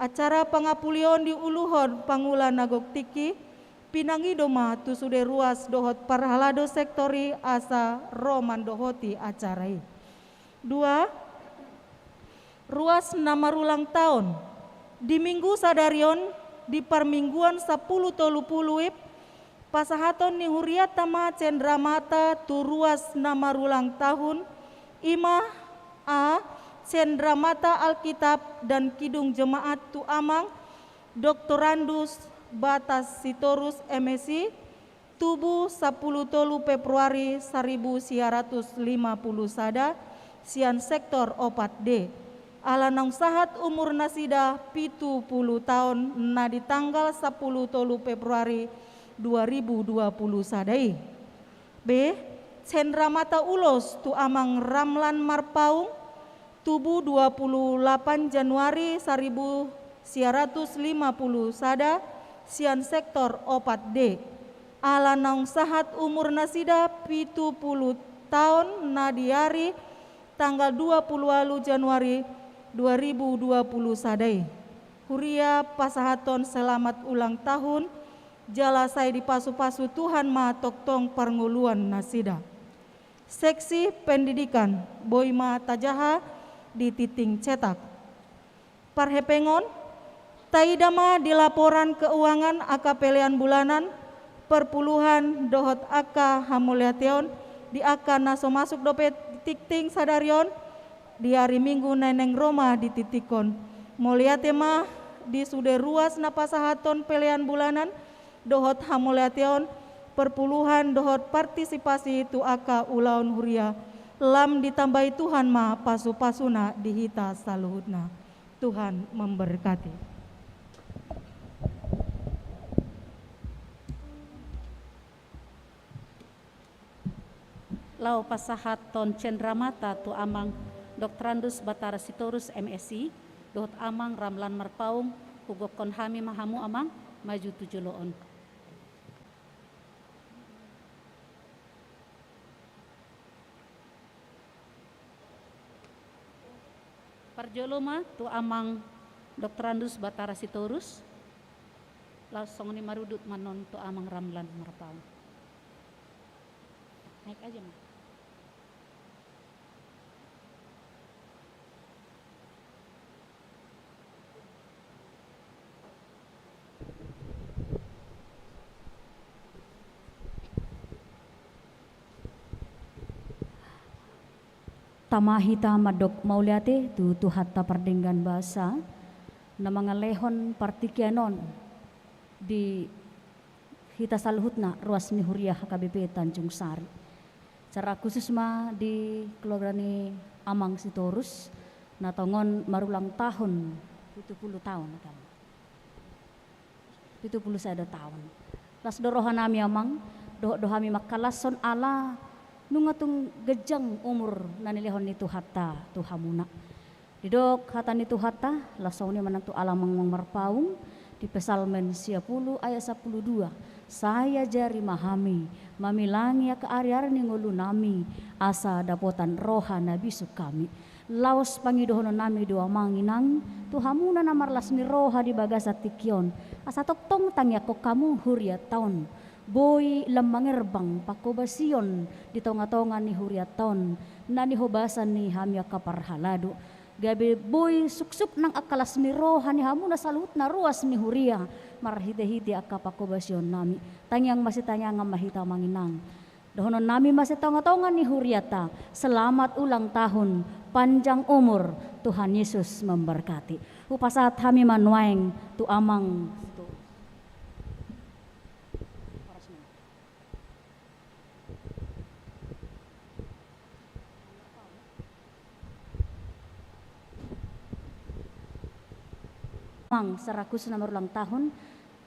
[SPEAKER 15] Acara pangapulion di Uluhon Pangula Nagok Tiki Pinangidoma tusude ruas dohot Parhalado sektori asa Roman dohoti acarai. 2. Ruas namarulang tahun di minggu sadarion di Parmingguan 10.30 WIB pasahaton ni Huriatama Cendramata tu ruas namarulang tahun ima Cendramata Alkitab dan Kidung Jemaat tu Amang Doktorandus Batas Sitorus MSI tubuh 10 Februari 1950 sada sian sektor opat D alanong sahat umur nasida 70 tahun na di tanggal 10 Februari 2020 sadai. B. Cendramata Ulos tu Amang Ramlan Marpaung tubuh 28 Januari 1950 sada sian sektor opat D alanong sahat umur nasida 70 tahun nadiari tanggal 20 Januari 2020 sadai. Huria pasahaton selamat ulang tahun jalasai di pasu-pasu Tuhan ma toktong parnguluan nasida. Seksi pendidikan Boima Tajaha di titing cetak. Parhepengon Taidama di laporan keuangan aka pelean bulanan perpuluhan dohot aka hamuliation di aka naso masuk dopet tikting sadarion di hari Minggu neneng Roma di titikon moliatema di sude ruas napasahaton pelean bulanan dohot hamuliation perpuluhan dohot partisipasi itu aka ulaun huria lam ditambahi Tuhan ma pasu-pasuna dihita saluhutna. Tuhan memberkati.
[SPEAKER 7] Lau pasahaton Cendramata tu Amang Doktorandus Batara Sitorus MSI dohot Amang Ramlan Marpaung hugok konhami mahamu Amang maju tujuloon. Parjoloma tu Amang Doktorandus Batara Sitorus langsung ni marudut manon tu Amang Ramlan Marpaung. Naik aja mah.
[SPEAKER 16] tamahita madok mauliate tu hatta pardenggan bahasa na mga lehon partikianon di hita saluhutna ruas ni Huriah KBP Tanjung Sari. Cara khusus ma di keluarga ni Amang Sitorus na tongon marulang tahun 70 tahun kan. 71 tahun. Las dorohan nami Amang dohami makalason ala nungatung gejang umur nanilihon ni Tuhata Tuhamuna. Didok hata ni Tuhata lasong ni manantu alamang marpaung di Pesalmen 10 ayat 12. Saya jari mahami mamilangi ya ke ari-ari ni ngulu nami asa dapotan roha nabi kami. Laos pangidohono nami doa manginang Tuhamuna namarlas ni roha di bagasa tikyon. Asa toktong tangya ko kamu huriat taon. Boy lamangerbang pakobasion di tonga-tonga ni huriaton na ni hobasan ni hamya kaparhalado. Gabi boy suksuk nang akalas ni roha ni hamuna salut na ruas ni huria marhite-hite akapakobasion nami. Tangyang masih tanyang mahita manginang. Dohonon nami masih tonga-tonga ni huriata. Selamat ulang tahun, panjang umur, Tuhan Yesus memberkati. Upasat hami manuaeng tu amang Amang serakus nomor ulang tahun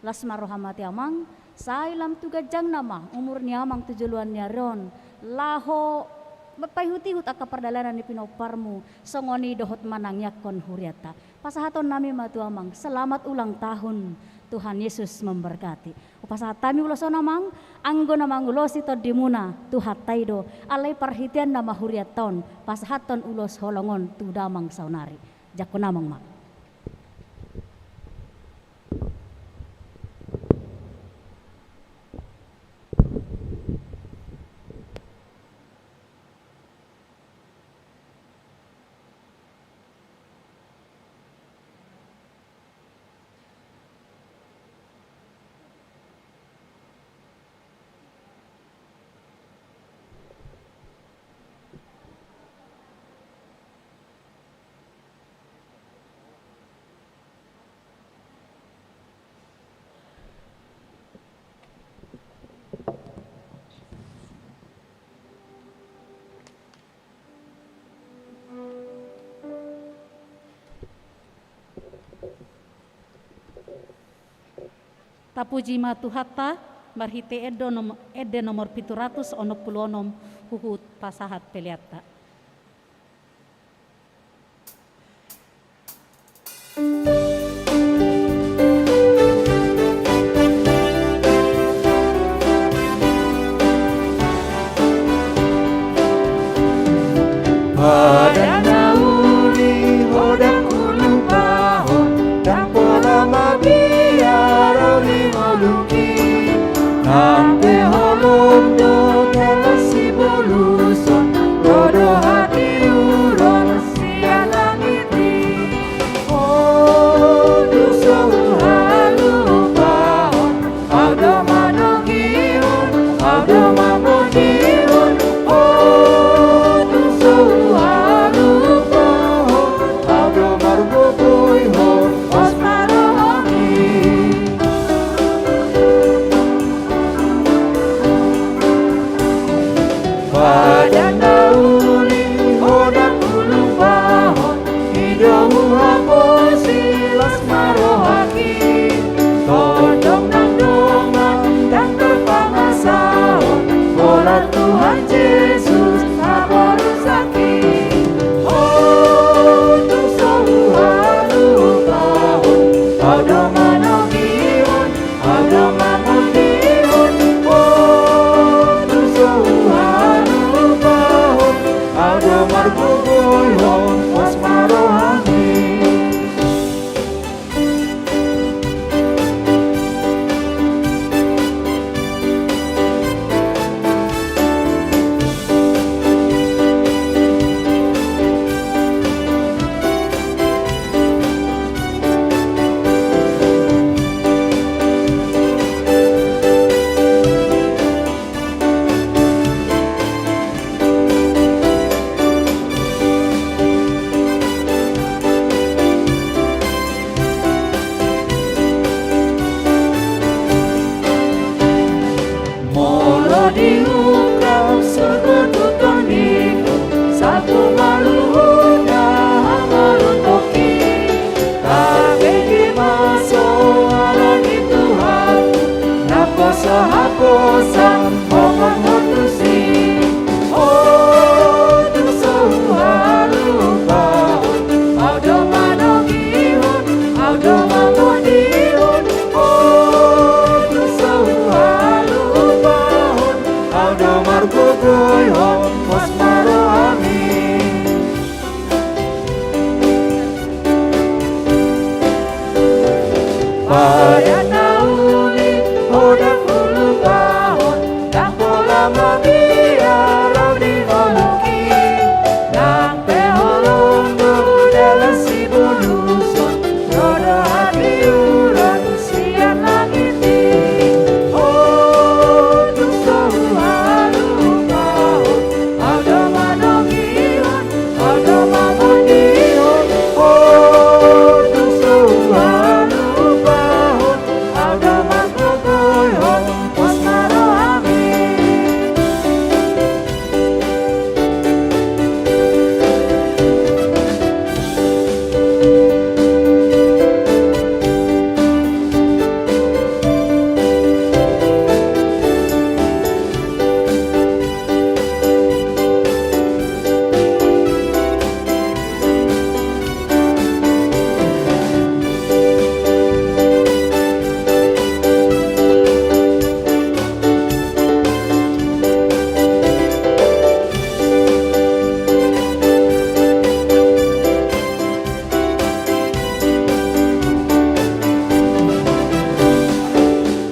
[SPEAKER 16] las marohamati Amang sailam tugajang nama umur ni Amang tujuluan ni Aron laho mapayhuti-hut aka perdalanan ni pinoparmu songoni dohot manang yakon huriata pasahaton nami matu Amang selamat ulang tahun Tuhan Yesus memberkati upasahat tami uloson Amang anggo namang ulos ito dimuna tuhat taido alay parhitian nama huriaton pasahaton ulos holongon tudamang saunari jako namang mak.
[SPEAKER 7] Tapuji matuhatta marhite ede nomor 700 onok puluonom huhut pasahat peliata.
[SPEAKER 13] Pada nauli hodang ulu bahon dan pola mabiaro limoluki Ante holom do telasi boluson rodo magtutuyon was marohami. Pada nauli hodang ulubahon dan pola mabiara di moluki nang teholongo dalam si bulusun roda hati uron sian langiti. Oh tuh halupaon ada madongion ada mamodion. Oh tuh halupaon ada magtutuyon was marohami.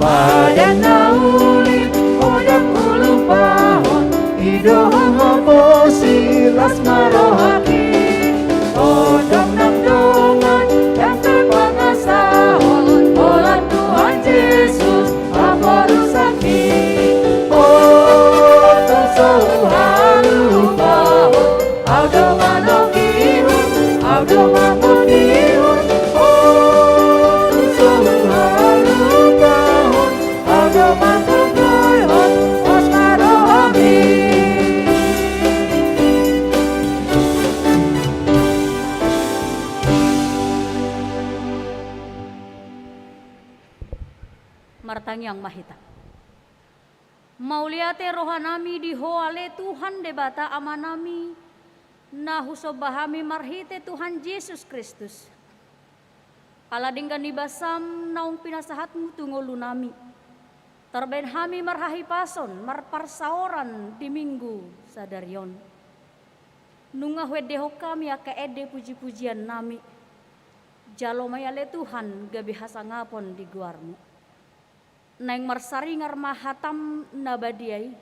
[SPEAKER 13] Pada nauli hodang ulupahon idohong oposi las marohaki. Odong nang dongan dan terpangasahon olah Tuhan Yesus apa rusaki. Oh tuh halupahon audo manogihon audo mamodihon. Oh tuh halupahon audo magtutuyon was marohami.
[SPEAKER 16] Martang yang mahita. Mauliate rohanami dihoale Tuhan debata amanami nahusobahami marhite Tuhan Yesus Kristus. Aladinggan ibasam naung pinasahatmu tungolunami. Terbenhami marhahi pason marparsaoran di minggu sadarion. Nunga wedeho kami aka ede puji-pujian nami. Jalo mayale Tuhan gabi hasangapon di guarmu. Naing marsaringar mahatam nabadiai.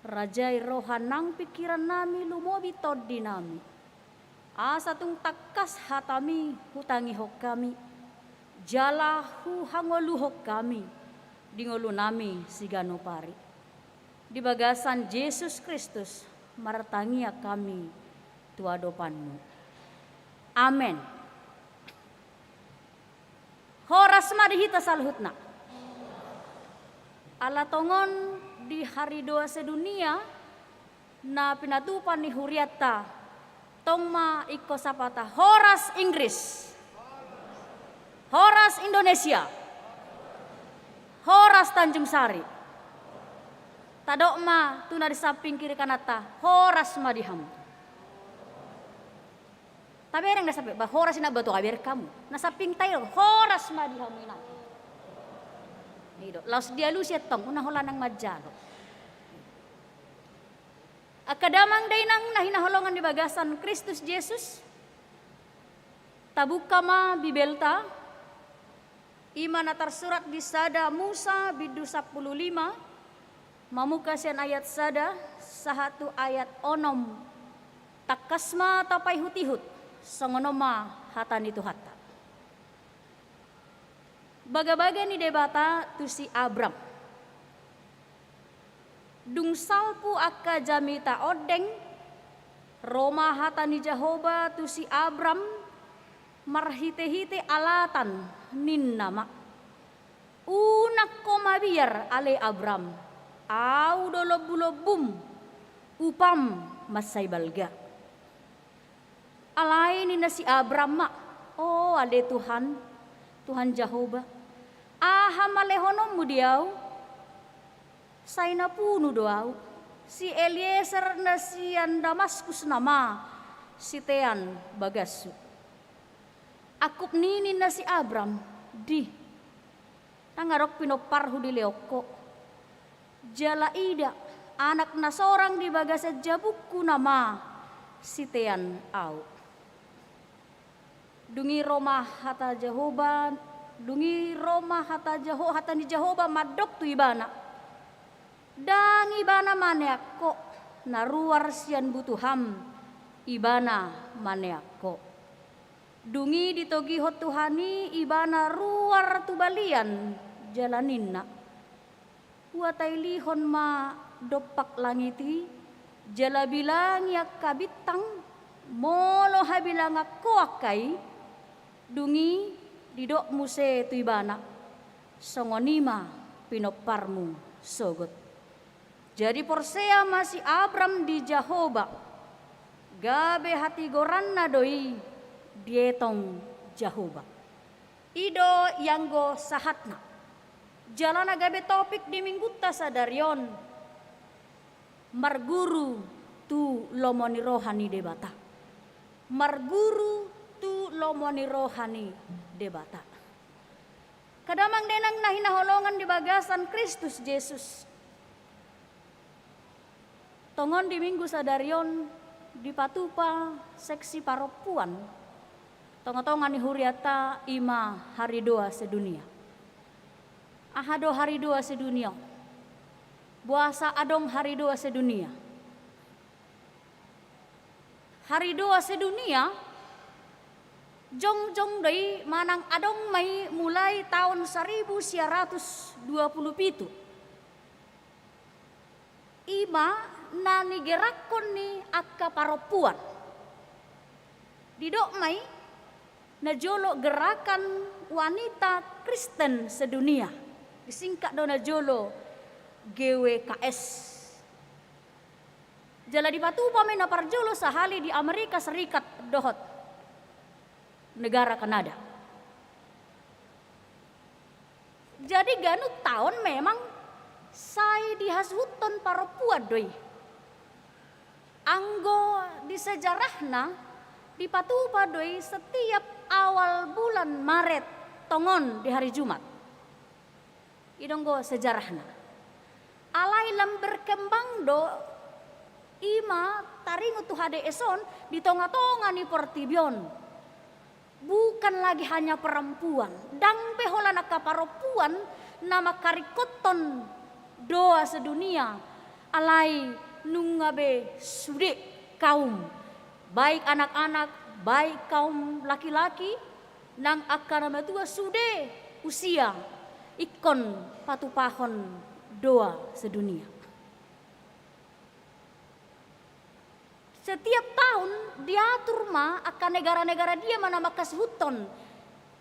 [SPEAKER 16] Rajai rohanang pikiran nami lumobi toddi nami. Asatung takas hatami hutangi hok kami. Jalahu hangolu hok kami. Dingolu nami sigano pari. Di bagasan Yesus Kristus martangia kami tuadopanmu. Amen. Horas marihita salhutna. Ala tongon di hari doa sedunia na pinatupan ni huriata tongma iko sapata horas Inggris, horas Indonesia, horas Tanjung Sari. Tadokma tuna di samping kiri kanata horas madiham. Tapi yang nasapi bah horas ina batu kabir kamu. Nasaping tayo horas madiham ina. Nido, laos dia lu sietong una hola nang majalo. Akadamang day nang nahinaholongan di bagasan Kristus Yesus. Tabuka ma bibelta. Ima na tersurat di sada Musa bidu 15. Mamukasian ayat sada sahatu ayat onom. Takasma tapai hutihut. Songonoma hatan itu hata. Baga-baga ni debata tu si Abram. Dung salpu akka jamita odeng. Roma hatani Jehoba tu si Abram. Marhite-hite alatan nin nama. Unak komabiar ale Abram. Au dolobulobum. Upam masay balga. Alay ni na si Abram mak. Oh ale Tuhan. Tuhan Jehoba. Aha malehonom mudiaw. Say na puno doaw. Si Eliezer na siyan Damaskus nama. Si Tean bagasu. Akup nini na si Abram. Di. Tangarok pinoparhu di leoko. Jala ida. anak na sorang di bagasa jabukku nama sitean au. Dungi Roma hata Jehovah, dungi Roma hata ni Jehovah madok tu ibana. Dang ibana maneako naruar sian butuham ibana maneako. Dungi ditogihot Tuhani ibana ruar tu balian jalaninna. Huatai lihon ma dopak langiti jala bilang yak kabitang molo habilang ako akai dungi didok muse tu ibana songonima pinoparmu sogot. Jadi porsea masih Abram di Jehovah gabe hati goranna doi dietong Jehovah ido yanggo sahatna jalan agabe topik di mingguta sadarion marguru tu lomoni rohani debata. Marguru tu lomoni rohani debata. Kadamang denang nahinaholongan di bagasan Kristus Yesus. Tongon di minggu sadarion di patupa seksi paropuan. Tongotongan ni huriata ima hari doa sedunia. Ahado hari doa sedunia. Puasa adong hari doa sedunia. Hari doa sedunia jong dei manang adong mai mulai tahun 1927. Ima nani gerakon ni akka paropuan. Didok mai najolo gerakan wanita Kristen sedunia. Disingkat do najolo GWKS. Jala di patupa may naparjolo sahali di Amerika Serikat dohot negara Kanada. Jadi ganut tahun memang saya dihasuton paropuan doi. Anggo di sejarahna di patupa doi setiap awal bulan Maret tongon di hari Jumat. Idonggo sejarahna. Alai lam berkembang do ima taringu tu hade eson di tonga-tonga ni portibion. Bukan lagi hanya perempuan. Dang behola naka paropuan nama karikoton doa sedunia. Alai nungabe sude kaum. Baik anak-anak, baik kaum laki-laki. Nang akan nama tua sude usia ikon patupahon doa sedunia. Setiap tahun diatur akan negara-negara dia mana makas huton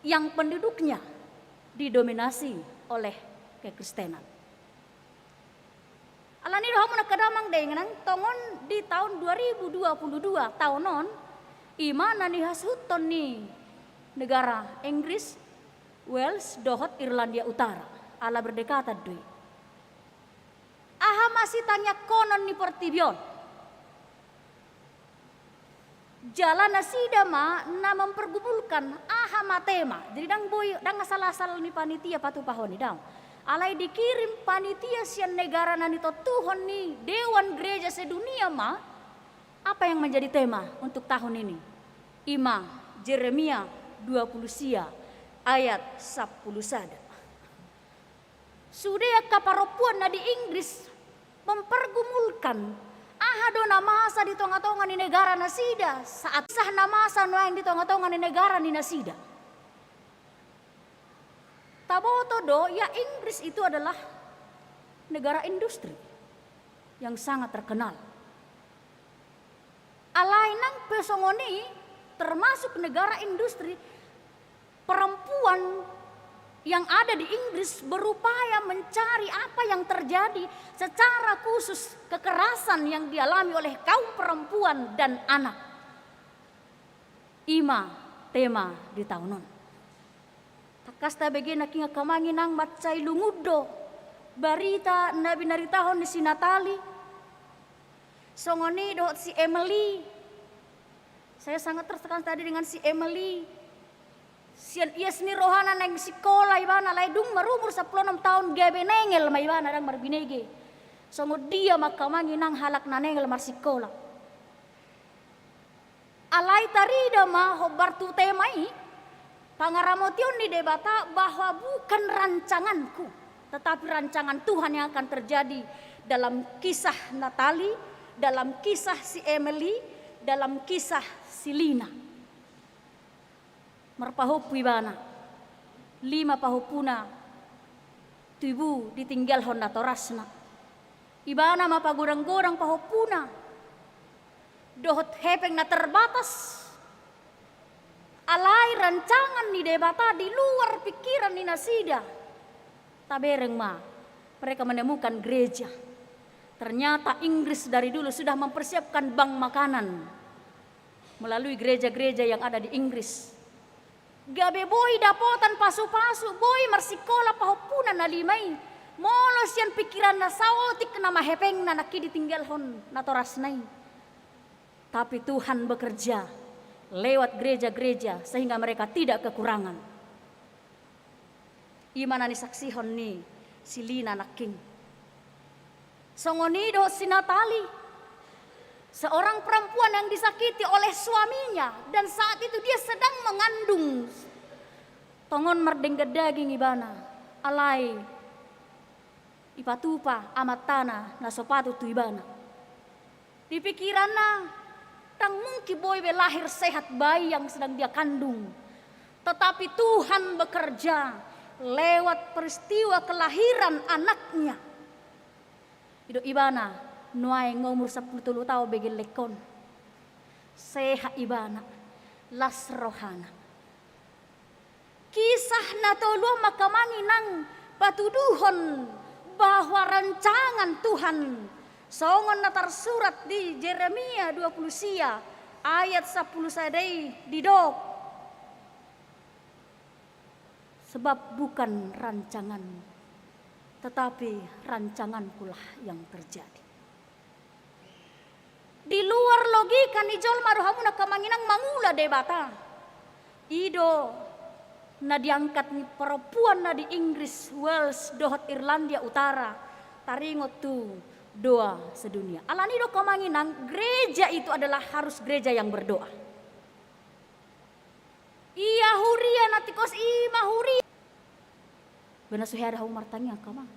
[SPEAKER 16] yang penduduknya didominasi oleh kekristenan. Alani roh mun kadamang dengan tongon di tahun 2022 tahunon imana ni hasuton ni negara Inggris, Wales, dohot Irlandia Utara ala berdekatan dui. Aha masih tanya konon ni portibion. Jalan nasida na mempergumulkan aha matema. Jadi dang boy dang asal-asal ni panitia patupahon ni dang. Alai dikirim panitia sian negara nanito Tuhon ni Dewan Gereja Sedunia apa yang menjadi tema untuk tahun ini? Ima Jeremia 20 sia ayat 10 sada. Sudah kaparopuan na di Inggris mempergumulkan ahado na masa di tonga-tonga ni negara nasida saat sah na masa no yang di tonga-tonga ni negara ni nasida. Taboto do ya Inggris itu adalah negara industri yang sangat terkenal. Alainang pesongoni termasuk negara industri perempuan yang ada di Inggris berupaya mencari apa yang terjadi secara khusus kekerasan yang dialami oleh kaum perempuan dan anak. Ima tema di tahunon. Takasta begina kinga kamanginang matcay lungudo barita nabi naritahon ni si Natali. Songoni dohot si Emily. Saya sangat tertekan tadi dengan si Emily. Sian ias ni rohana nang sikola ibana lay dung marumur 16 tahun gabe nengel ma ibana dang marbinege. Songo dia makamangi nang halak nanengel marsikola. Alai tarida ma hobar tu temai pangaramotion di debata bahwa bukan rancanganku, tetapi rancangan Tuhan yang akan terjadi dalam kisah Natali, dalam kisah si Emily, dalam kisah si Lina. Merpahupu ibana, 5 pahupuna, tuibu ditinggal Honda Torasna. Ibana mapagurang-gurang pahupuna, dohot hepeng na terbatas. Alai rancangan ni debata di luar pikiran ni Nasida. Tabereng ma, mereka menemukan gereja. Ternyata Inggris dari dulu sudah mempersiapkan bank makanan melalui gereja-gereja yang ada di Inggris. Gabe boy dapotan pasu-pasu, boy marsikola pahopuna na limay. Molos yan pikiran na saotik na mahepeng na nakiditinggal hon na torasnay. Tapi Tuhan bekerja lewat gereja-gereja sehingga mereka tidak kekurangan. Imana ni saksihon ni si Lina naking. Songonido si Natali, seorang perempuan yang disakiti oleh suaminya dan saat itu dia sedang mengandung. Tongon merdengga daging ibana, alai ipatupa amat tanah na sopatu tu ibana. Di pikiranna, tang mungkin boy lahir sehat bayi yang sedang dia kandung. Tetapi Tuhan bekerja lewat peristiwa kelahiran anaknya. Ido ibana nuai ngumur 10 tahun begi lekon. Seha ibana las rohana. Kisah natolo makamangi nang patuduhon bahwa rancangan Tuhan songon na tersurat di Jeremia 20 sia ayat 10 sadai didok. Sebab bukan rancanganmu, tetapi rancangankulah yang terjadi. Di luar logika ni jol maruhamu na kamanginang mangula debata. Ido na diangkat ni perempuan na di Inggris, Wales, dohot Irlandia Utara, taringot tu doa sedunia. Alani do kamanginang gereja itu adalah harus gereja yang berdoa. Iya huria natikos ima huria. Benar suhera hau martangi ang kamang.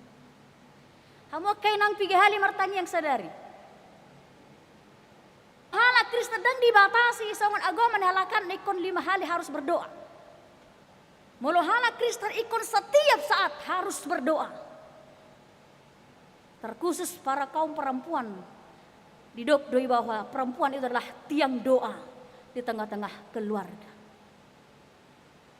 [SPEAKER 16] Hamu kay nang pigihali martangi yang sadari. Hala Kristen dan dibatasi songon agama halakan ikon 5 hari harus berdoa. Mulu hala Kristen ikon setiap saat harus berdoa. Terkhusus para kaum perempuan didokdoi bahwa perempuan itu adalah tiang doa di tengah-tengah keluarga.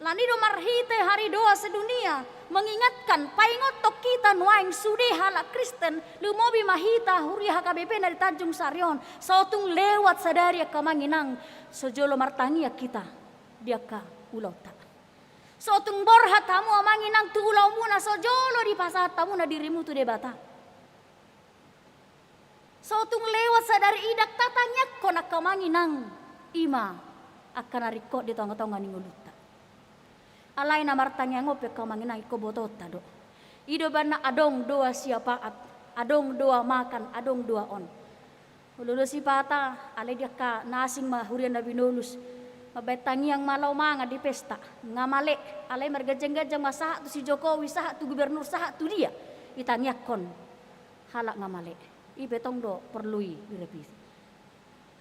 [SPEAKER 16] Lanido marhite hari doa sedunia mengingatkan paingotok kita nuaing sude hala Kristen lumobi mahita huriah HKBP dari Tanjung Sarion sautung lewat sadari kamanginang sojolo martangia kita diaka ulota. Sautung borhat tamu amanginang tu ulau muna sojolo di pasar tamu na dirimu tu debata. Sautung lewat sadari idak tatanya konak kamanginang ima akan ariko di tongga-tongga ninguluta. Alai na martanya ngope kamanginang iko botota do. Ido bana adong doa siapaat, adong doa makan, adong doa on. Ululu si pata, alai dia ka nasing mahurian na binulus. Mabetangi yang malau manga di pesta, ngamale, alai margajang-gajang masaha tu si Jokowi, saha tu gubernur, saha tu dia. Itanya kon, halak ngamale. Ibetong do perlui direvisi.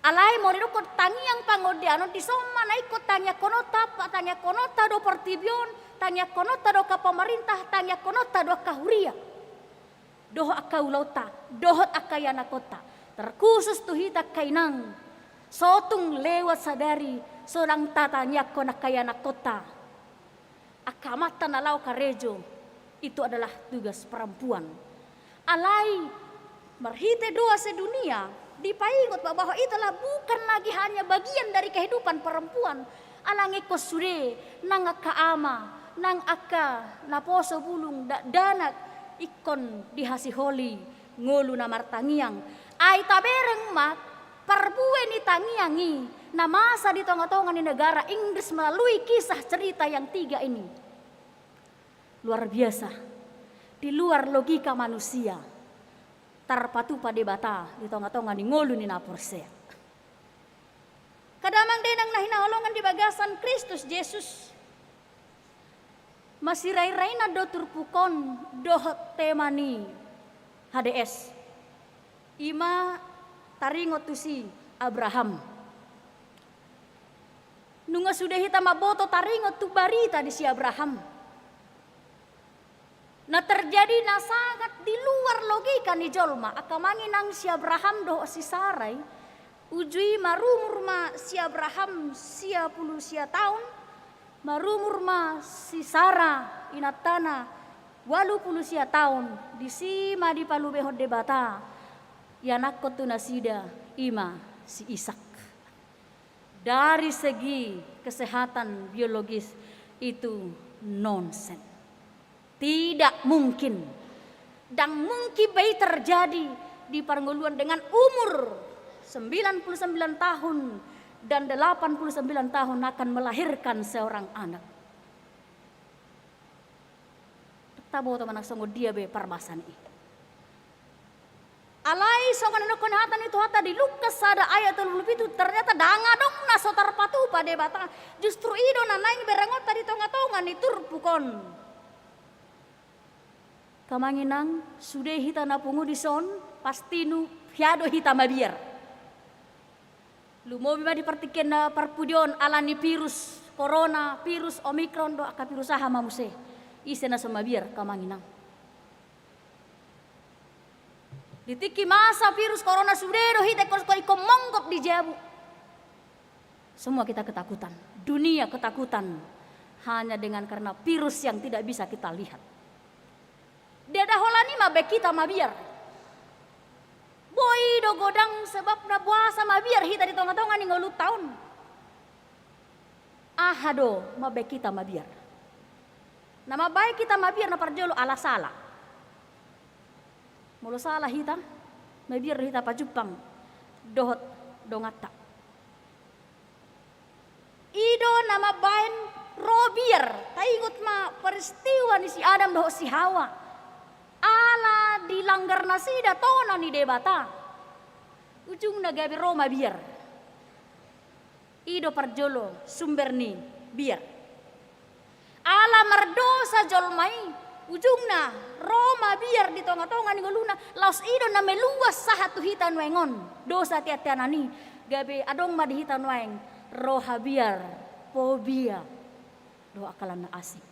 [SPEAKER 16] Alai mo rin ko tangiang pangodiano di soma na ikot tanya konota pa tanya konota do partibyon tanya konota do ka pemerintah tanya konota do kahuria doho akaulota dohot akayana kota terkhusus tuhita kainang sotung lewat sadari sorang tatanya kona kayana kota akamata nalau karejo itu adalah tugas perempuan. Alai marhite doa sedunia dipaingot bahwa itulah bukan lagi hanya bagian dari kehidupan perempuan. Alangi kosure nang kaama nang aka naposo bulung danak ikon dihasiholi ngulu na martangiang ay tabereng mak parbue ni tangiangi na masa di tonga-tonga ni negara Inggris melalui kisah cerita yang 3 ini. Luar biasa, di luar logika manusia. tarpatu pa debata di tonga-tonga ni ngolu ni naporsea. Kadamang denang nahinaholongan di bagasan Kristus Yesus. Masiray-ray na do turpukon dohot temani HDS. Ima taringot tu si Abraham. Nunga sudah hita maboto taringot tu barita di si Abraham. Na terjadi na sangat di luar logika ni jolma. Akamangi nang si Abraham doh si Sarai. Ujui marumur ma si Abraham sia puluh sia tahun. Marumur ma si Sarah inatana 80 sia tahun. Di sima di palubehod debata. Yanakot tu nasida ima si Ishak. Dari segi kesehatan biologis itu nonsen. Tidak mungkin. Dan mungkin bayi terjadi di perguluan dengan umur 99 tahun dan 89 tahun akan melahirkan seorang anak. Tabo teman songo dia be parmasan i. Alai songo nukon hatan itu hata di Lukas ada ayat 37 ternyata danga dong na sotar patu pada batang justru ido na naing berangot tadi tonga-tonga ni turpukon. Kamanginang sudah hita na pungu di son pasti nu hiado hita mabiar. Lumobi ma dipertikin na parpudion alani virus corona, virus omikron do aka virus aha mamuse. Ise na sumabiar kamanginang. Ditiki masa virus corona sudah hita ko monggok di jabu. Semua kita ketakutan. Dunia ketakutan hanya dengan karena virus yang tidak bisa kita lihat. Dia dah holani mabe kita mabiar. Boy do godang sebab na puasa mabiar hita di tonga-tonga ni ngolu tahun. Ahado mabe kita mabiar. Nama baik kita mabiar na parjolo ala salah. Mulu salah hita, mabiar hita pa Jepang, dohot dongata. Ido nama bain robiar, taingot ma peristiwa ni si Adam dohot si Hawa. Ala dilanggar nasida tona ni debata. Ujung nagabi Roma biar. Ido parjolo sumber ni biar. Ala merdosa jolmai. Ujungna Roma biar di tonga-tonga ni goluna laos ido na meluas sahatu hitan wengon dosa tiat-tianani gabe adong ma di hitan weng roha biar fobia do akalan na asik.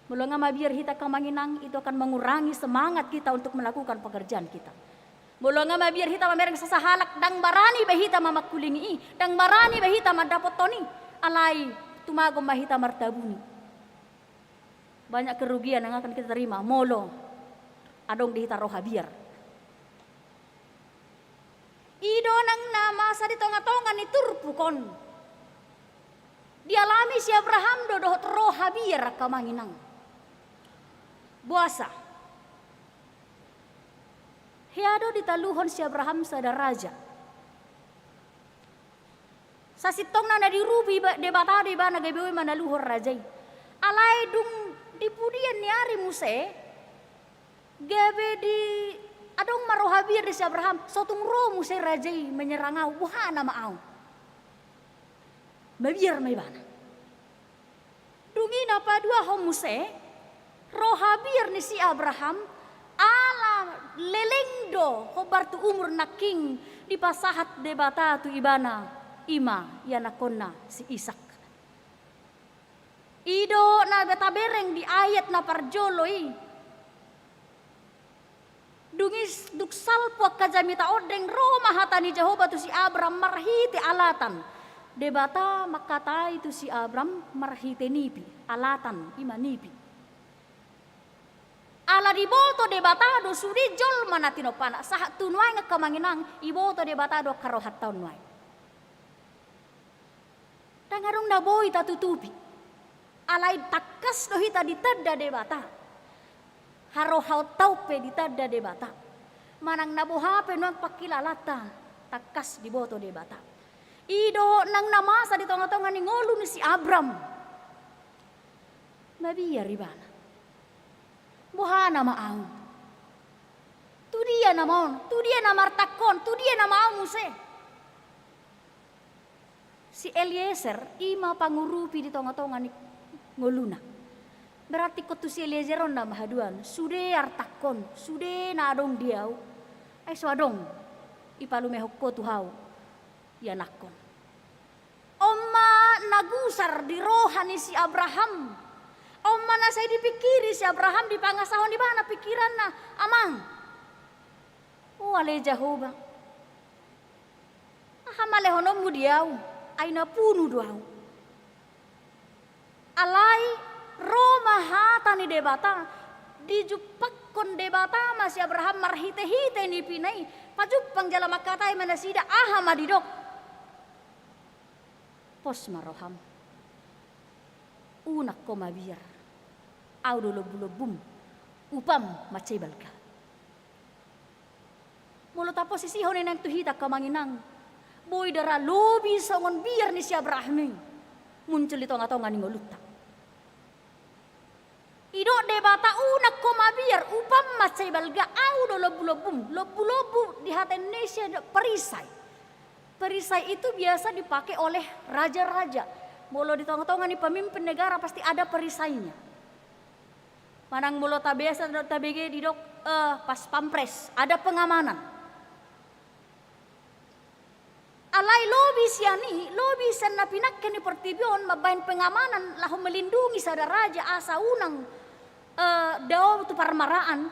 [SPEAKER 16] Mulunga mabiar hita kamanginang itu akan mengurangi semangat kita untuk melakukan pekerjaan kita. Mulunga mabiar hita mamereng sasahalak dang barani bahita mamakulingi dang barani bahita madapotoni alai tumagom mahita martabuni. Banyak kerugian yang akan kita terima. Molo adong dihita roha biar. Ido nang nama sa di tonga-tonga ni turpukon. Dialami si Abraham do dohot roha biar kamanginang. Buasa. Hiado ditaluhon si Abraham sada raja. Sa sitong na dirubi debata di bana gabewe manaluhor rajay. Alai dung dipudian ni ari muse gabe di adong marohabir di si Abraham sotung ro muse rajai menyeranga wahana maau mabiar may bana dungin apa dua hom muse rohabir ni si Abraham ala lelengdo hobar tu umur naking di pasahat debata tu ibana ima yanakonna si Ishak. Ido na betabereng di ayat na parjoloi. Dungis duksal puak kajamita odeng Roma hatani Jehovah tu si Abram marhiti alatan. Debata makata itu si Abram marhiti nipi alatan ima nipi. Ala diboto debata do sudi jol manatino pana sahat tunwai ngakamanginang iboto debata do karohat taunwai. Tangarong naboy tatutupi. Alai takas do hita ditada debata. Haro hau taupe ditada debata. Manang nabuhape nuang pakilalata. Takas diboto debata. Ido nang namasa di tonga-tonga ni ngolu ni si Abram. Mabiar ibana. Buhana maang. Tu dia nama tu dia nama takon, tu dia nama amuse. Si Eliezer ima pangurupi di tonga-tonga ni ngoluna. Berarti kau tu si Eliezer on nama haduan, sude artakon, sude nadong diau. Ai swadong ipalu mehokko tu hau. Ya nakon. Oma nagusar di rohani si Abraham. Oma na saya dipikiri si Abraham di pangasahon di mana pikiran na amang. Wale Jehovah. Hamale honomu diau. Aina punu doau. Alai Roma hata ni debata dijupakkon debata masih Abraham marhite-hite ni pinai pajupang jala makatai manasida aha madidok pos maroham unak ko mabiyar audo lobu-lobum upam macebalka mulo tapos sisihon nang tuhita kamanginang boy dara lobi songon biar ni si Abraham muncul di tonga-tonga ni ngoluta ido debata unak ko mabiyar upam macebalga audo lobu-lobu di hati Indonesia ada perisai. Perisai itu biasa dipakai oleh raja-raja. Molo di tongga-tongga nih pemimpin negara pasti ada perisainya. Manang molo tabesa tabege di dok pas pampres ada pengamanan. Alai lobi siani, lobi sen napinak kini pertibion mabain pengamanan lahu melindungi saudara raja asa unang daw tu parmaraan.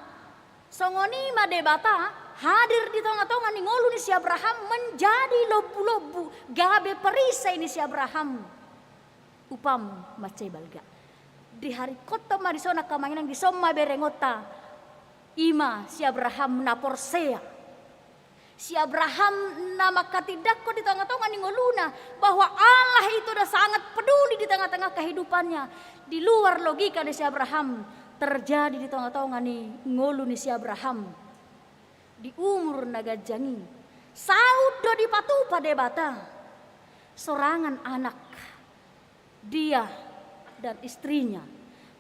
[SPEAKER 16] Songoni madebata hadir di tongga-tongga ni ngolu ni si Abraham menjadi lobu-lobu gabe perisai ni si Abraham upam macebalga di hari kota marisona kamanginang di somma berengota ima si Abraham na porsea si Abraham nama katidakko di tengah-tengah ni ngoluna bahwa Allah itu dah sangat peduli di tengah-tengah kehidupannya di luar logika ni si Abraham terjadi di tengah-tengah ni ngolu ni si Abraham di umur nagajangi saud do di patupa debata sorangan anak dia dan istrinya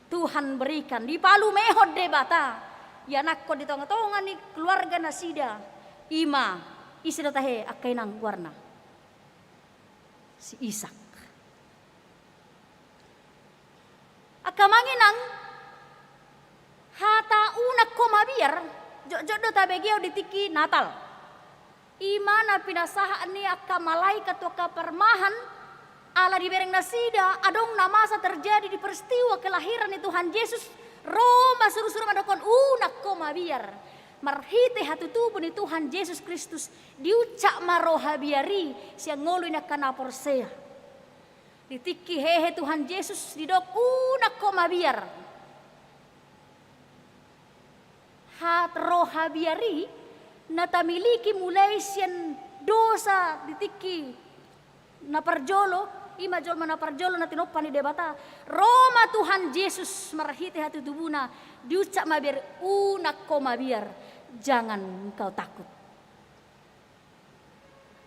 [SPEAKER 16] Tuhan berikan di palu mehod debata ya nakko di tengah-tengah ni keluarga nasida ima isida tahe akainang warna si Ishak akamanginang hata unak ko mabiyar jodoh tabegeo ditiki Natal. Imana pinasahaan ni akka malaikat o kapermahan ala dibereng nasida adong na masa terjadi di peristiwa kelahiran ni Tuhan Yesus Roma suruh-suruh madokon unak ko mabiyar marhite hatu tubuh ni Tuhan Yesus Kristus diucak maroha biari siang ngolu ina kana porsea ditiki hehe Tuhan Yesus didok unak ko mabiyar hat roha biari na tamiliki mulai sian dosa ditiki na parjolo ima jolma na parjolo na tinopani debata Roma Tuhan Yesus marhite hati tubuna diucap mabiar unak ko mabiar jangan engkau takut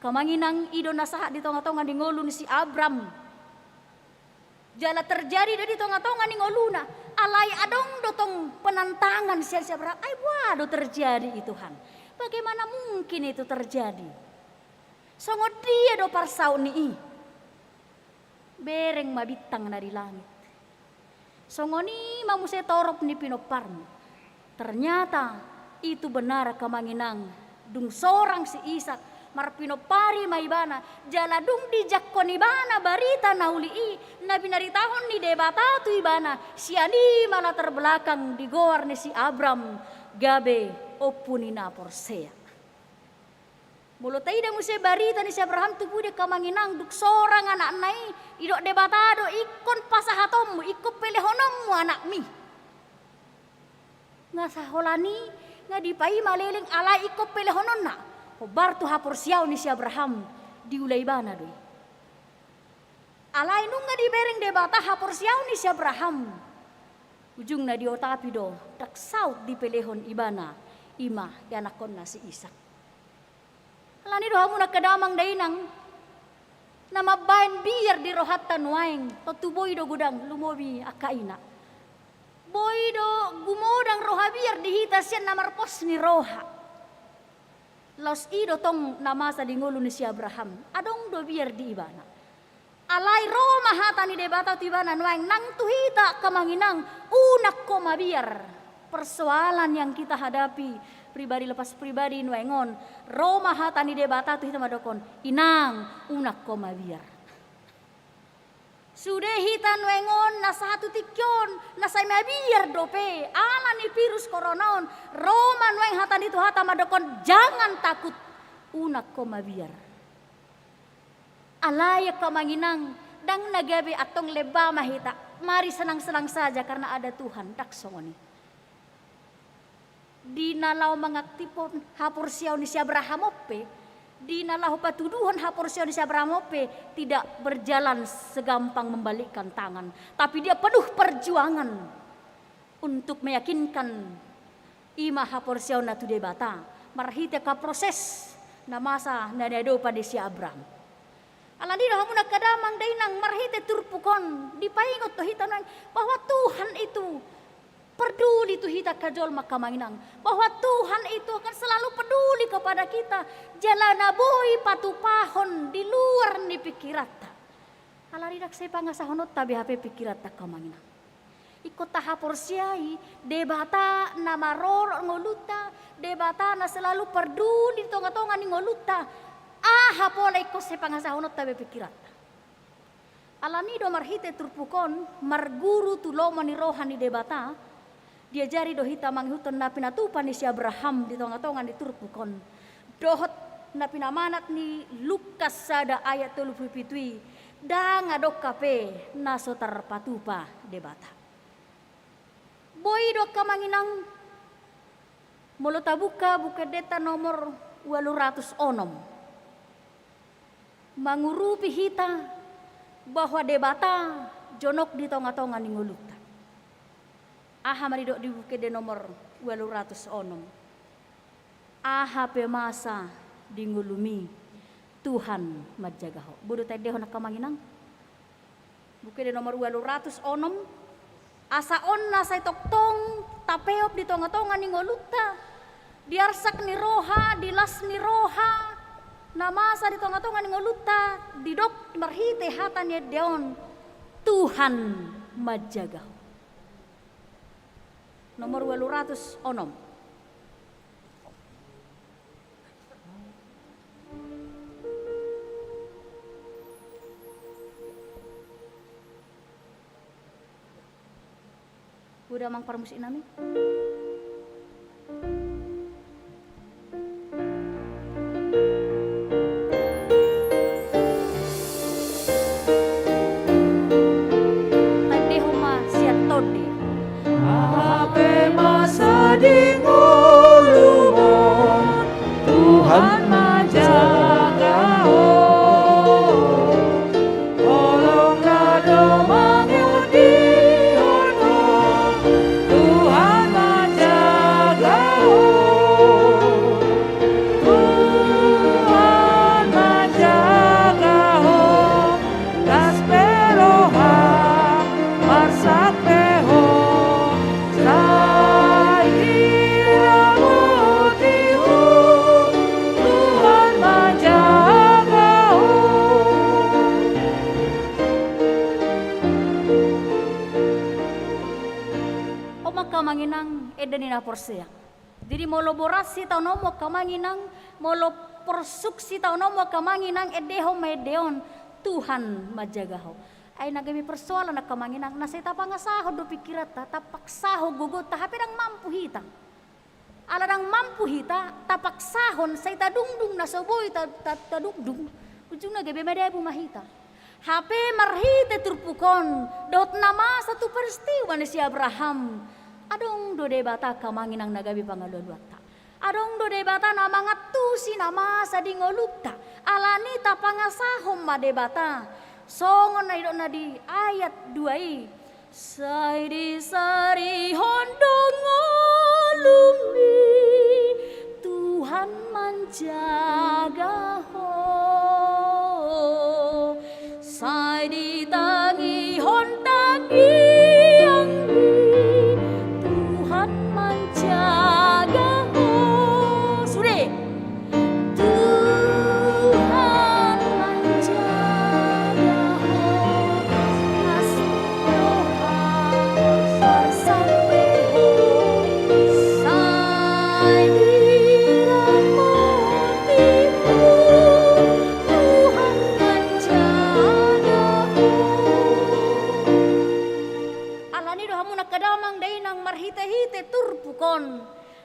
[SPEAKER 16] kamanginang ido nasahat di tonga-tonga di ngolun si Abram jala terjadi di tonga-tonga ni ngoluna alai adong dotong penantangan siapa ai wado terjadi itu Tuhan bagaimana mungkin itu terjadi songo dia do parsau ni bereng mabitang na di langit songo ni mamuse torop ni pinoparmu ternyata itu benar kamanginang dung sorang si Ishak marpino pari maibana jaladung di jakkon ibana barita nauli nabi naritahon ni debata tu ibana siani malah terbelakang di goar ni si Abram gabe opunina porsea mulo taida muse barita ni si Abraham tu bude kamanginang duk sorang anak nai idok debata do ikon pasahatommu ikon pelehonommu anak mi ngasaholani ngadipai maleling ala ikon pelehononna Hobar tu hapor siau ni si Abraham diulai bana doi. Alai nunga di bereng debata hapor siau ni si Abraham. Ujung na diotapi do tak saut di pelehon ibana ima yanakon na si Ishak. Alani do hamu na kadamang dainang nama bain biar di rohatan waeng totu boy do gudang lumobi akaina. Boy do gumodang roha biar dihita sian namar pos ni roha. Los ido tong nama sa dingulu ni si Abraham. Adong do biar di ibana. Alai Roma hatani debata tibana nuang nang tuhita kamanginang unak ko mabiar. Persoalan yang kita hadapi pribadi lepas pribadi nuengon. Roma hatani debata tuhita madokon inang unak ko mabiar. Sudah hitan wengon na satu tikyon na say mabiar dope ala ni virus koronaon Roma weng hatan itu hata madokon jangan takut unak ko mabiar alaya kamanginang dang nagabi atong leba mahita mari senang-senang saja karena ada Tuhan daksongoni di nalau mengaktipon hapur siaw ni si Abraham ope di nalahu patuduhan haporsio di Abrahamope tidak berjalan segampang membalikkan tangan, tapi dia penuh perjuangan untuk meyakinkan ima haporsio na tu debata marhite ka proses na masa na dedo pada si Abraham. Alani dah muna kadamang dainang marhite turpukon dipaingot to hitanang bahwa Tuhan itu peduli tu hita kajol makamanginang bahwa Tuhan itu akan selalu peduli kepada kita. Jalan aboy patupahon di luar ni pikirata. Alaridak saya pangasahonot tabi hape pikirata kamanginang. Ikut tahapor siai debata na maror ngoluta debata na selalu peduli tonga-tonga ni ngoluta. Hapola ikut saya pangasahonot tabi pikirata. Alanido marhite turpukon marguru tuloma ni rohani debata. Dia jari dohita manghuton na pinatupan ni si Abraham di tonga-tonga ni turpukon. Dohot na pinamanat ni Lukas sada ayat 37 dang adok kape na sotar patupa debata. Boy dok kamanginang mulota buka deta nomor 806. Mangurupi hita bahwa debata jonok di tonga-tonga ni nguluta. Maridok dibuka de nomor 806. Pe masa dingulumi Tuhan majagaho. Bodo tadi nak kamanginang. Buka de nomor 806. Asa onna say toktong tapeop di tonga-tonga ni ngoluta. Diarsak ni roha, dilas ni roha. Namasa di tonga-tonga ni ngoluta. Didok marhite hatan ya deon. Tuhan majagaho. Nomor 806. Udah mang parmusin nami. Tadi homa siat todi.
[SPEAKER 13] Ape masa di ngulumon Tuhan majaga Olong gado mangundi ono Tuhan majaga Tuhan majaga das peroha marsapeho
[SPEAKER 16] kamanginang edenina porsea. Jadi molo borasi tau nomo kamanginang molo porsuksi tau nomo kamanginang edeho medeon Tuhan majagaho. Ay nagami persoalan na kamanginang nasita pangasaho do pikirata tapaksaho gugot tapi nang mampu hita. Aladang mampu hita tapaksahon say tadungdung na soboy tadungdung ujung nagabi medebu mahita. HP marhite turpukon dot nama satu peristiwa ni si Abraham. Adong do debata kamanginang nagabi pangaluluata. Adong do debata na mga tusi nama sa dingolukta. Alanita pangasahom madebata. Songon na ito na di ayat 2. Say di sari hondong olumi Tuhan manjaga ho. Say di tangi hontangi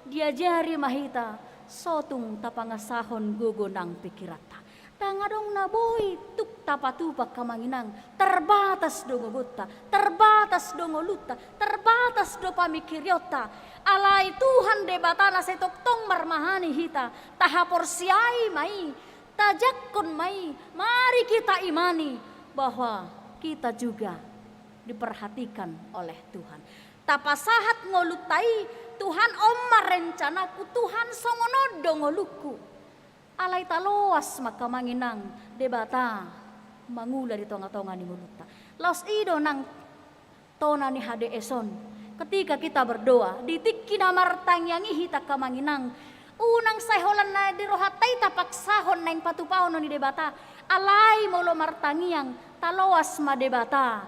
[SPEAKER 16] diajari mahita sotung tapangasahon gogonang pikirata. Tangadong naboy tuk tapatupak kamanginang terbatas do ngogota, terbatas do ngoluta, terbatas do pamikiryota. Alay Tuhan debatana setoktong marmahani hita, tahapor siai mai, tajakon mai, mari kita imani bahwa kita juga diperhatikan oleh Tuhan. Tapasahat ngolutai Tuhan omar rencanaku, Tuhan songonodo ngoluku. Alay taloas maka manginang debata mangula di tonga-tonga ni ngoluta. Laos ido nang tona ni hade eson. Ketika kita berdoa, ditik kinamartang yang ihita kamanginang. Unang sayholan na dirohatay tapaksahon na yung patupao ni debata. Alay molo martangiang taloas ma debata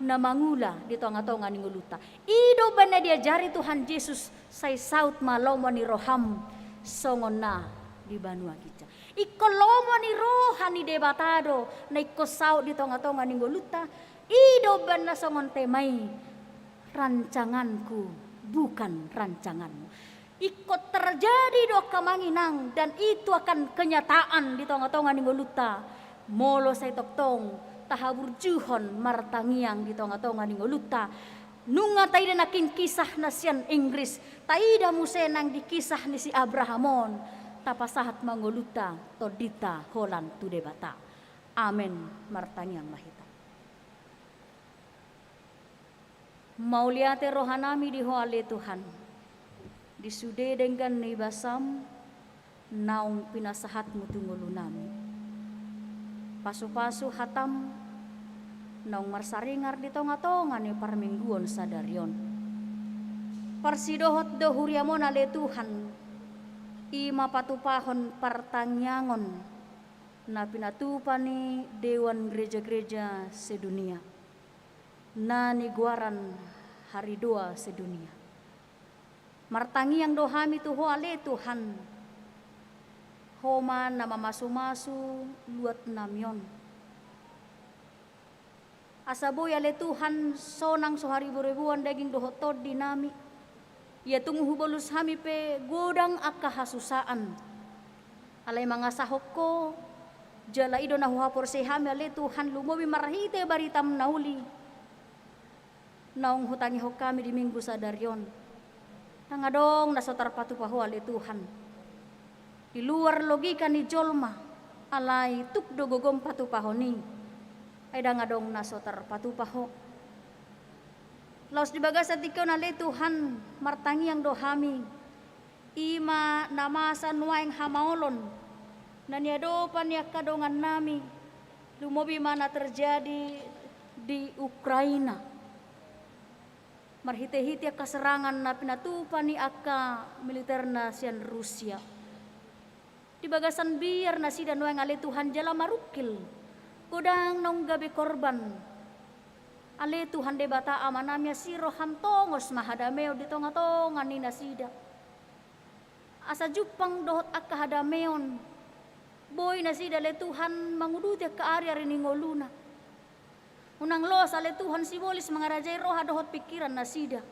[SPEAKER 16] na mangula di tonga-tonga ni nguluta. Ido ba na diajari Tuhan Yesus say saut malomo ni roham songon na di banua kita. Ikolomo ni rohan ni debatado na ikosaut di tonga-tonga ni nguluta. Ido ba na songon temay rancanganku bukan rancanganmu. Ikut terjadi do kamanginang dan itu akan kenyataan di tonga-tonga ni ngoluta. Molo say toktong tahabur juhon martangiang di tonga-tonga ni ngoluta. Nunga tayo na naking kisah na siyan Inggris. Taida musenang di kisah ni si Abrahamon. Tapasahat mangoluta todita holan tu debata. Amen martangiang mahita. Mauliate rohanami di hoale Tuhan. Disude dengan nibasam naung pinasahat mutungulu nami. Pasu-pasu hatam naung marsaringar di tonga-tonga ni parmingguon sadarion. Parsidohot do huriamon ale Tuhan. Ima patupahon partangyangon na pinatupan ni dewan gereja-gereja sedunia. Na niguaran hari doa sedunia. Martangi yang dohami tuho ale Tuhan. Homa nama masu-masu luat namyon. Asaboy ale Tuhan sonang sohari ribuan daging dohotod dinami. Ya tungu hubolus hami pe godang akahasusaan. Alay mga sahoko jala ido na huhapor sehami ale Tuhan lumobi marahite baritam nauli. Naung hutangi ho kami di minggu sadaryon. Tangadong nasotar patupaho ale Tuhan. Di luar logika ni jolma alay tuk dogogom patupaho ni. Ay dangadong nasotar patupaho. Laos dibagas at ikaw na ale Tuhan martangi ang dohami. Ima namasa nuaing hamaolon. Naniadopan ya kadongan nami. Lumobi mana terjadi di Ukraina. Marhite-hite kaserangan na pinatupan ni aka militer na siyan Rusia. Di bagasan biar na sida nuang ale Tuhan jala marukil. Kudang nong gabi korban. Ale Tuhan debata amanamya si roham tongos mahadameo di tonga-tonga ni nasida. Asa jupang dohot aka hadameon. Boy nasida le Tuhan manguduti ka area riningoluna. Unang los ale Tuhan simbolis mengarajai roha dohot pikiran nasida.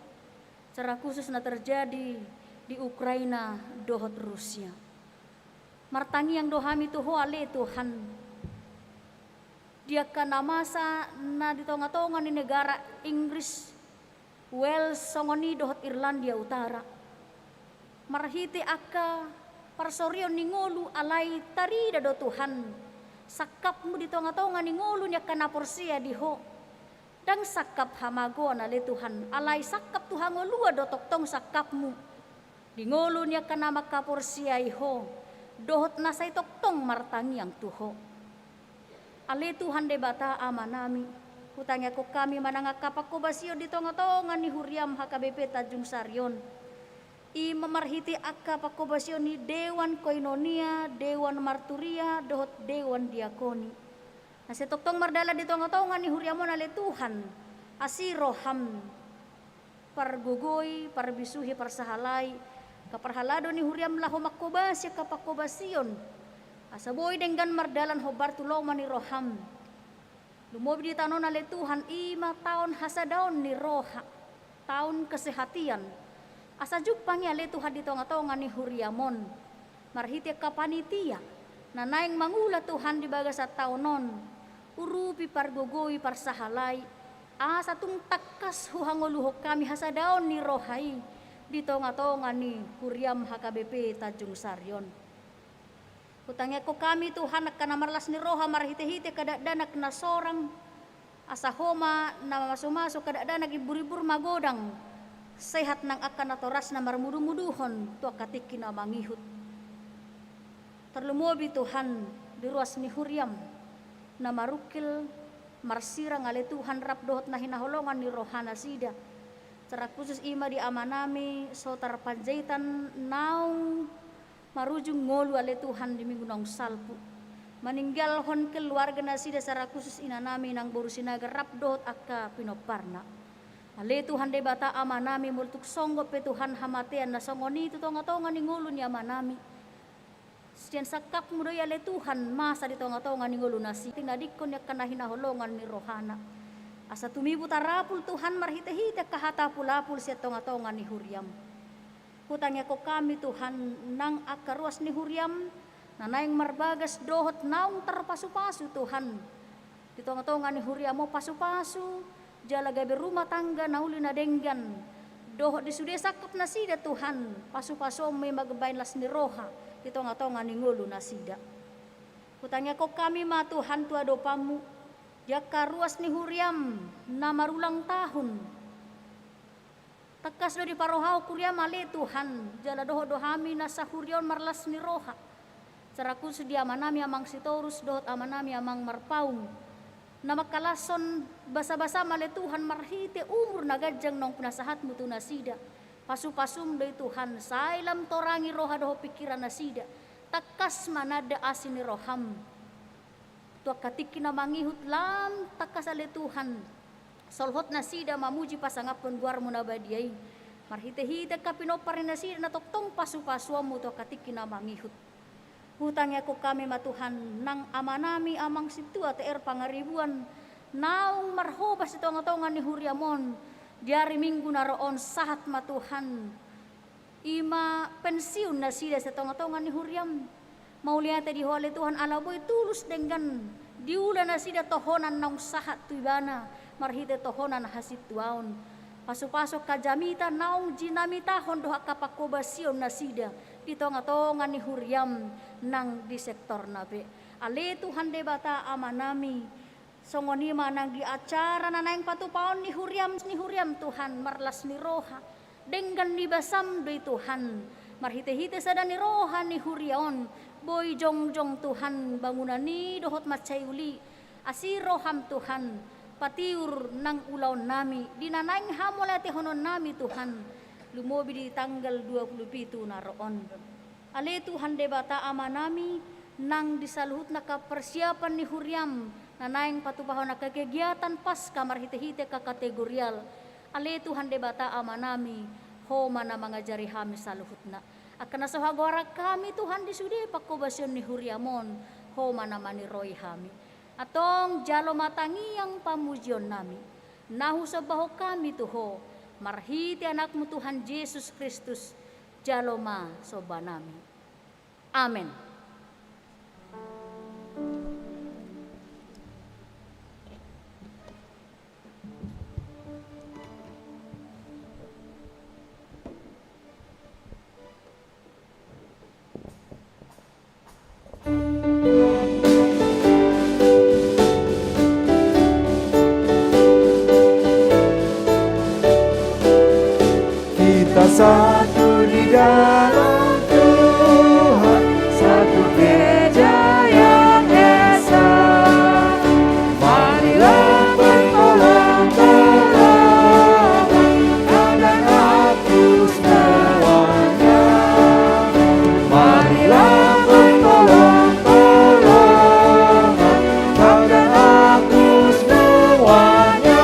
[SPEAKER 16] Secara khusus na terjadi di Ukraina dohot Rusia. Martangi yang dohami tuho ale Tuhan. Dia kana masa na di tonga-tonga ni negara Inggris, Wales, songoni dohot Irlandia Utara. Marhiti aka parsorion ni ngolu alay tarida do Tuhan. Sakapmu di tonga-tonga ni ngulu niya kanaporsia diho. Dang sakap hamago na le Tuhan. Alay sakap Tuhan ngolua do toktong sakapmu. Di ngulu niya kanamakaporsia iho. Dohot na say toktong martangi ang tuho. Ale Tuhan debata amanami. Hutangya ko kami manangakapakubasyo di tonga-tonga ni Huriam HKBP Tanjung Saryon. I memarhiti akka pakobasyon ni Dewan Koinonia, Dewan Marturia, dohot Dewan Diakoni. Nasi toktong mardala di tonga-tonga ni Huriamon ale Tuhan. Asiroham pargugoy, parbisuhi, parsahalay. Kaparhalado ni Huriam laho makobasya kapakobasyon. Asaboy denggan mardalan ho Bartoloma ni Roham. Lumobi di tanon ale Tuhan 5 tahun hasadaon ni Roha. Tahun kesehatian. Asa jupang ale Tuhan di tonga-tonga ni huriamon. Marhite kapanitia. Nanaing mangula Tuhan di bagas at taonon. Urupi pargogoy parsahalay. Asa tung takas huhangoluhok kami hasadaon ni rohai. Di tonga-tonga ni huriam HKBP Tanjung Saryon. Utangnya ko kami Tuhan nak marlas ni roha marhite-hite kadadanak na sorang. Asa homa na masuk-masuk kadadanak ibur-ibur magodang. Sehat nang akan atoras na marmudu-muduhon tu akatiki na mangihut. Terlumobi Tuhan di ruas ni huriam na marukil marsirang ale Tuhan rapdohot na hinaholongan ni rohana sida. Cara khusus ima di amanami sotar panjaitan naung marujung ngolu ale Tuhan di minggu nong salpu. Meninggal hon keluarga nasida secara khusus inanami nang borusinaga rapdohot akka pinoparna. Ale Tuhan de bata amanami multuk songgo pe Tuhan hamatean na songoni tu tonga-tonga ni ngulu ni amanami. Siyan sakap mo doy ale Tuhan masa di tonga-tonga ni ngulu nasi. Tinadikon ya kanahinahulongan ni rohana. Asa tumibu tarapul Tuhan marhite-hite kahatapul-apul siya tonga-tonga ni huriam. Hutangnya ko kami Tuhan nang akaruas ni huriam. Nanayang marbagas dohot naung terpasu-pasu Tuhan. Di tonga-tonga ni huriam mo pasu-pasu. Jala gabe rumah tangga nauli na denggan. Dohot di sude sakap na sida Tuhan. Pasu-pasu may magabayin las ni roha. Di tonga-tonga ni ngulu na sida. Hutangnya ko kami ma Tuhan tua dopamu. Jaka ruas ni huriam na marulang tahun. Tekas do di parohau kuriam ale Tuhan. Jala dohot dohami na sa hurion marlas ni roha. Caraku sedia amanami amang sitorus dohot amanami amang marpaung. Na makalason basa-basa male Tuhan marhite umur nagajang nong penasahat mutu nasida. Pasu-pasum doy Tuhan sailam torangi roha doho pikiran nasida. Takas manada asini roham. Tua katiki na mangihut lam takas ale Tuhan. Solhot nasida mamuji pasangapon guar mo nabadiay. Marhite-hite kapinoparin nasida na toktong pasu-pasuam mo tua katiki na mangihut. Hutangnya ko kami matuhan nang amanami amang situ at pangaribuan naung marhobas ito ang atongan ni huriamon diari minggu naroon sahat matuhan ima pensiun na sida sa atongan ni huriam mauliate di hole Tuhan alaboy tulus dengan diula na sida tohonan naung sahat tuibana marhite tohonan hasit tuaon pasok-pasok kajamita naung jinamita hondoha kapakobasion na sida di tonga-tonga ni huriam nang di sektor nabe. Ale Tuhan de bata amanami songonima nang di acara na naing patupaon ni huriam Tuhan marlas ni roha denggan ni basam doy Tuhan marhite-hite sada ni roha ni huriaon boy jongjong Tuhan bangunan ni dohot macayuli asiroham Tuhan patiur nang ulaw nami dinanaing hamolate honon nami Tuhan lumobi di tanggal 27 naroon. Ale Tuhan de bata amanami nang disaluhut na kapersiapan ni huriam na naing patupahon na kegiatan Paskah marhite-hite ka kategorial. Ale Tuhan de bata amanami homa na mga jari hami saluhut na. Akan nasahagwara kami Tuhan di sude pakobasyon ni huriamon homa naman ni roy hami. Atong jalo matangi ang pamujion nami. Nahusabaho kami tuho. Marhiti anakmu Tuhan Yesus Kristus jaloma soba nami. Amin.
[SPEAKER 13] Satu di dalam Tuhan, satu gereja yang esa. Marilah bertolong-tolongan dan hapus semuanya. Marilah bertolong-tolongan dan hapus semuanya.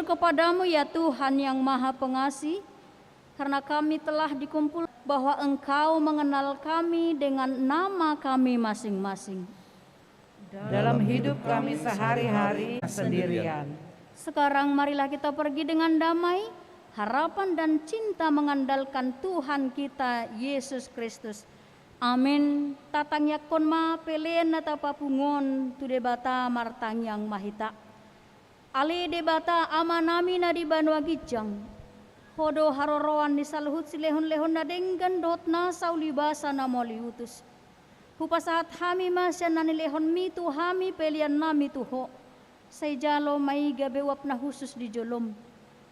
[SPEAKER 16] bersyukur kepadamu ya Tuhan yang Maha Pengasih, karena kami telah dikumpul bahwa Engkau mengenal kami dengan nama kami masing-masing.
[SPEAKER 8] Dalam hidup kami sehari-hari sendirian.
[SPEAKER 16] Sekarang marilah kita pergi dengan damai, harapan dan cinta mengandalkan Tuhan kita Yesus Kristus. Amin. Tatang yakon ma pelen nata papungon tu debata martang yang mahita. Ali debata amanami na di Banua Gijang. Hodo haroroan ni saluhut silehon-lehon na denggan dot na saulibasa na moliutus. Hupasahat hami masya na nilehon mitu hami pelian nami tuho. Say jalo may gabewap na husus di jolom.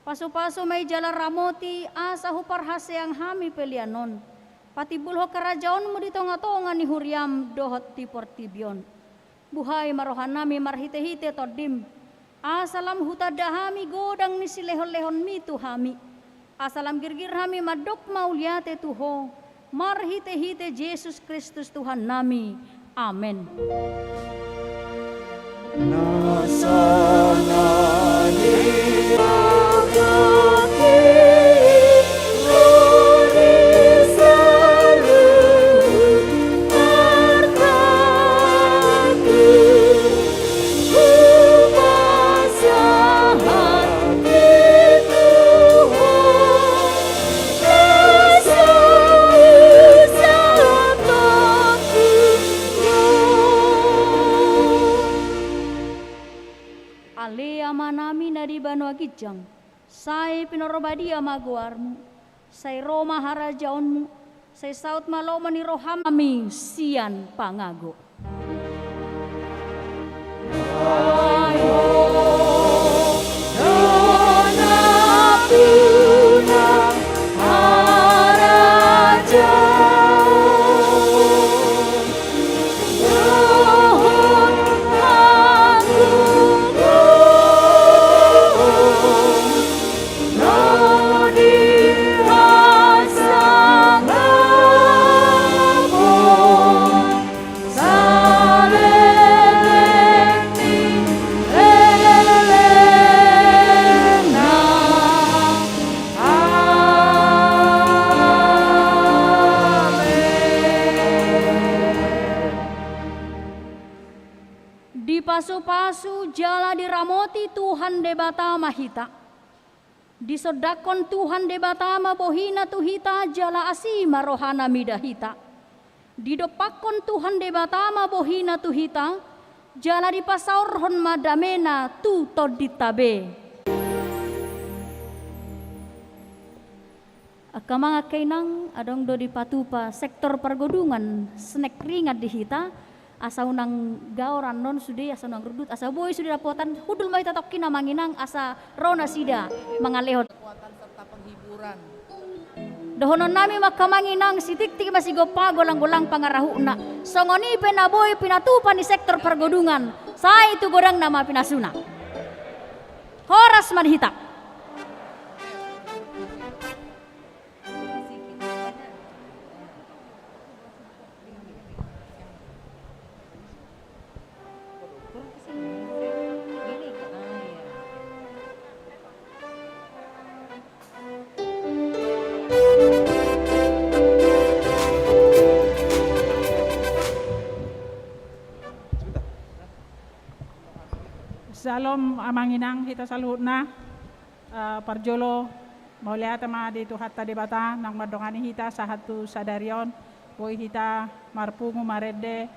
[SPEAKER 16] Paso-paso may jala ramoti asa huparhase ang hami pelianon. Pati bulho karajaon mo dito nga to nga ni Huriam dohot ti Portibion. Buhay marohan nami marhite-hite todim. Asalam hutadahami godang ni silehon-lehon mitu hami. Asalam girgir hami madok mauliate tuho. Marhite-hite Jesus Kristus Tuhan nami. Amen. Di Banua Gijang, say pinorobadia maguarmu, say Roma harajaonmu, say saut maloma ni rohami sian pangago. Pasu-pasu jala diramoti Tuhan debata mahita. Disodakon Tuhan debata mabohina tuhita jala asima rohana midahita. Didopakon Tuhan debata mabohina tuhita jala dipasaurhon madamena tu toditabe. Akamanga kainang adong do dipatupa sektor pergodungan snack ringat dihita. Asa unang gaoran non sude asa unang rudut asa boy sude rapotan hudul mai tatok kina manginang asa rona sida mangalehot kekuatan serta penghiburan. Dohonon nami makamanginang sitik-tik masih gopago lang-golang pangarahuna. Songoni penaboy pinatupan di sektor pergodungan. Sa itu godang nama pinasuna. Horas madhita.
[SPEAKER 17] Salom amanginang hita saluhutna parjolo mauliata ma di tuhatta debata nang madongani hita sahatu sadarion boy hita marpungu marede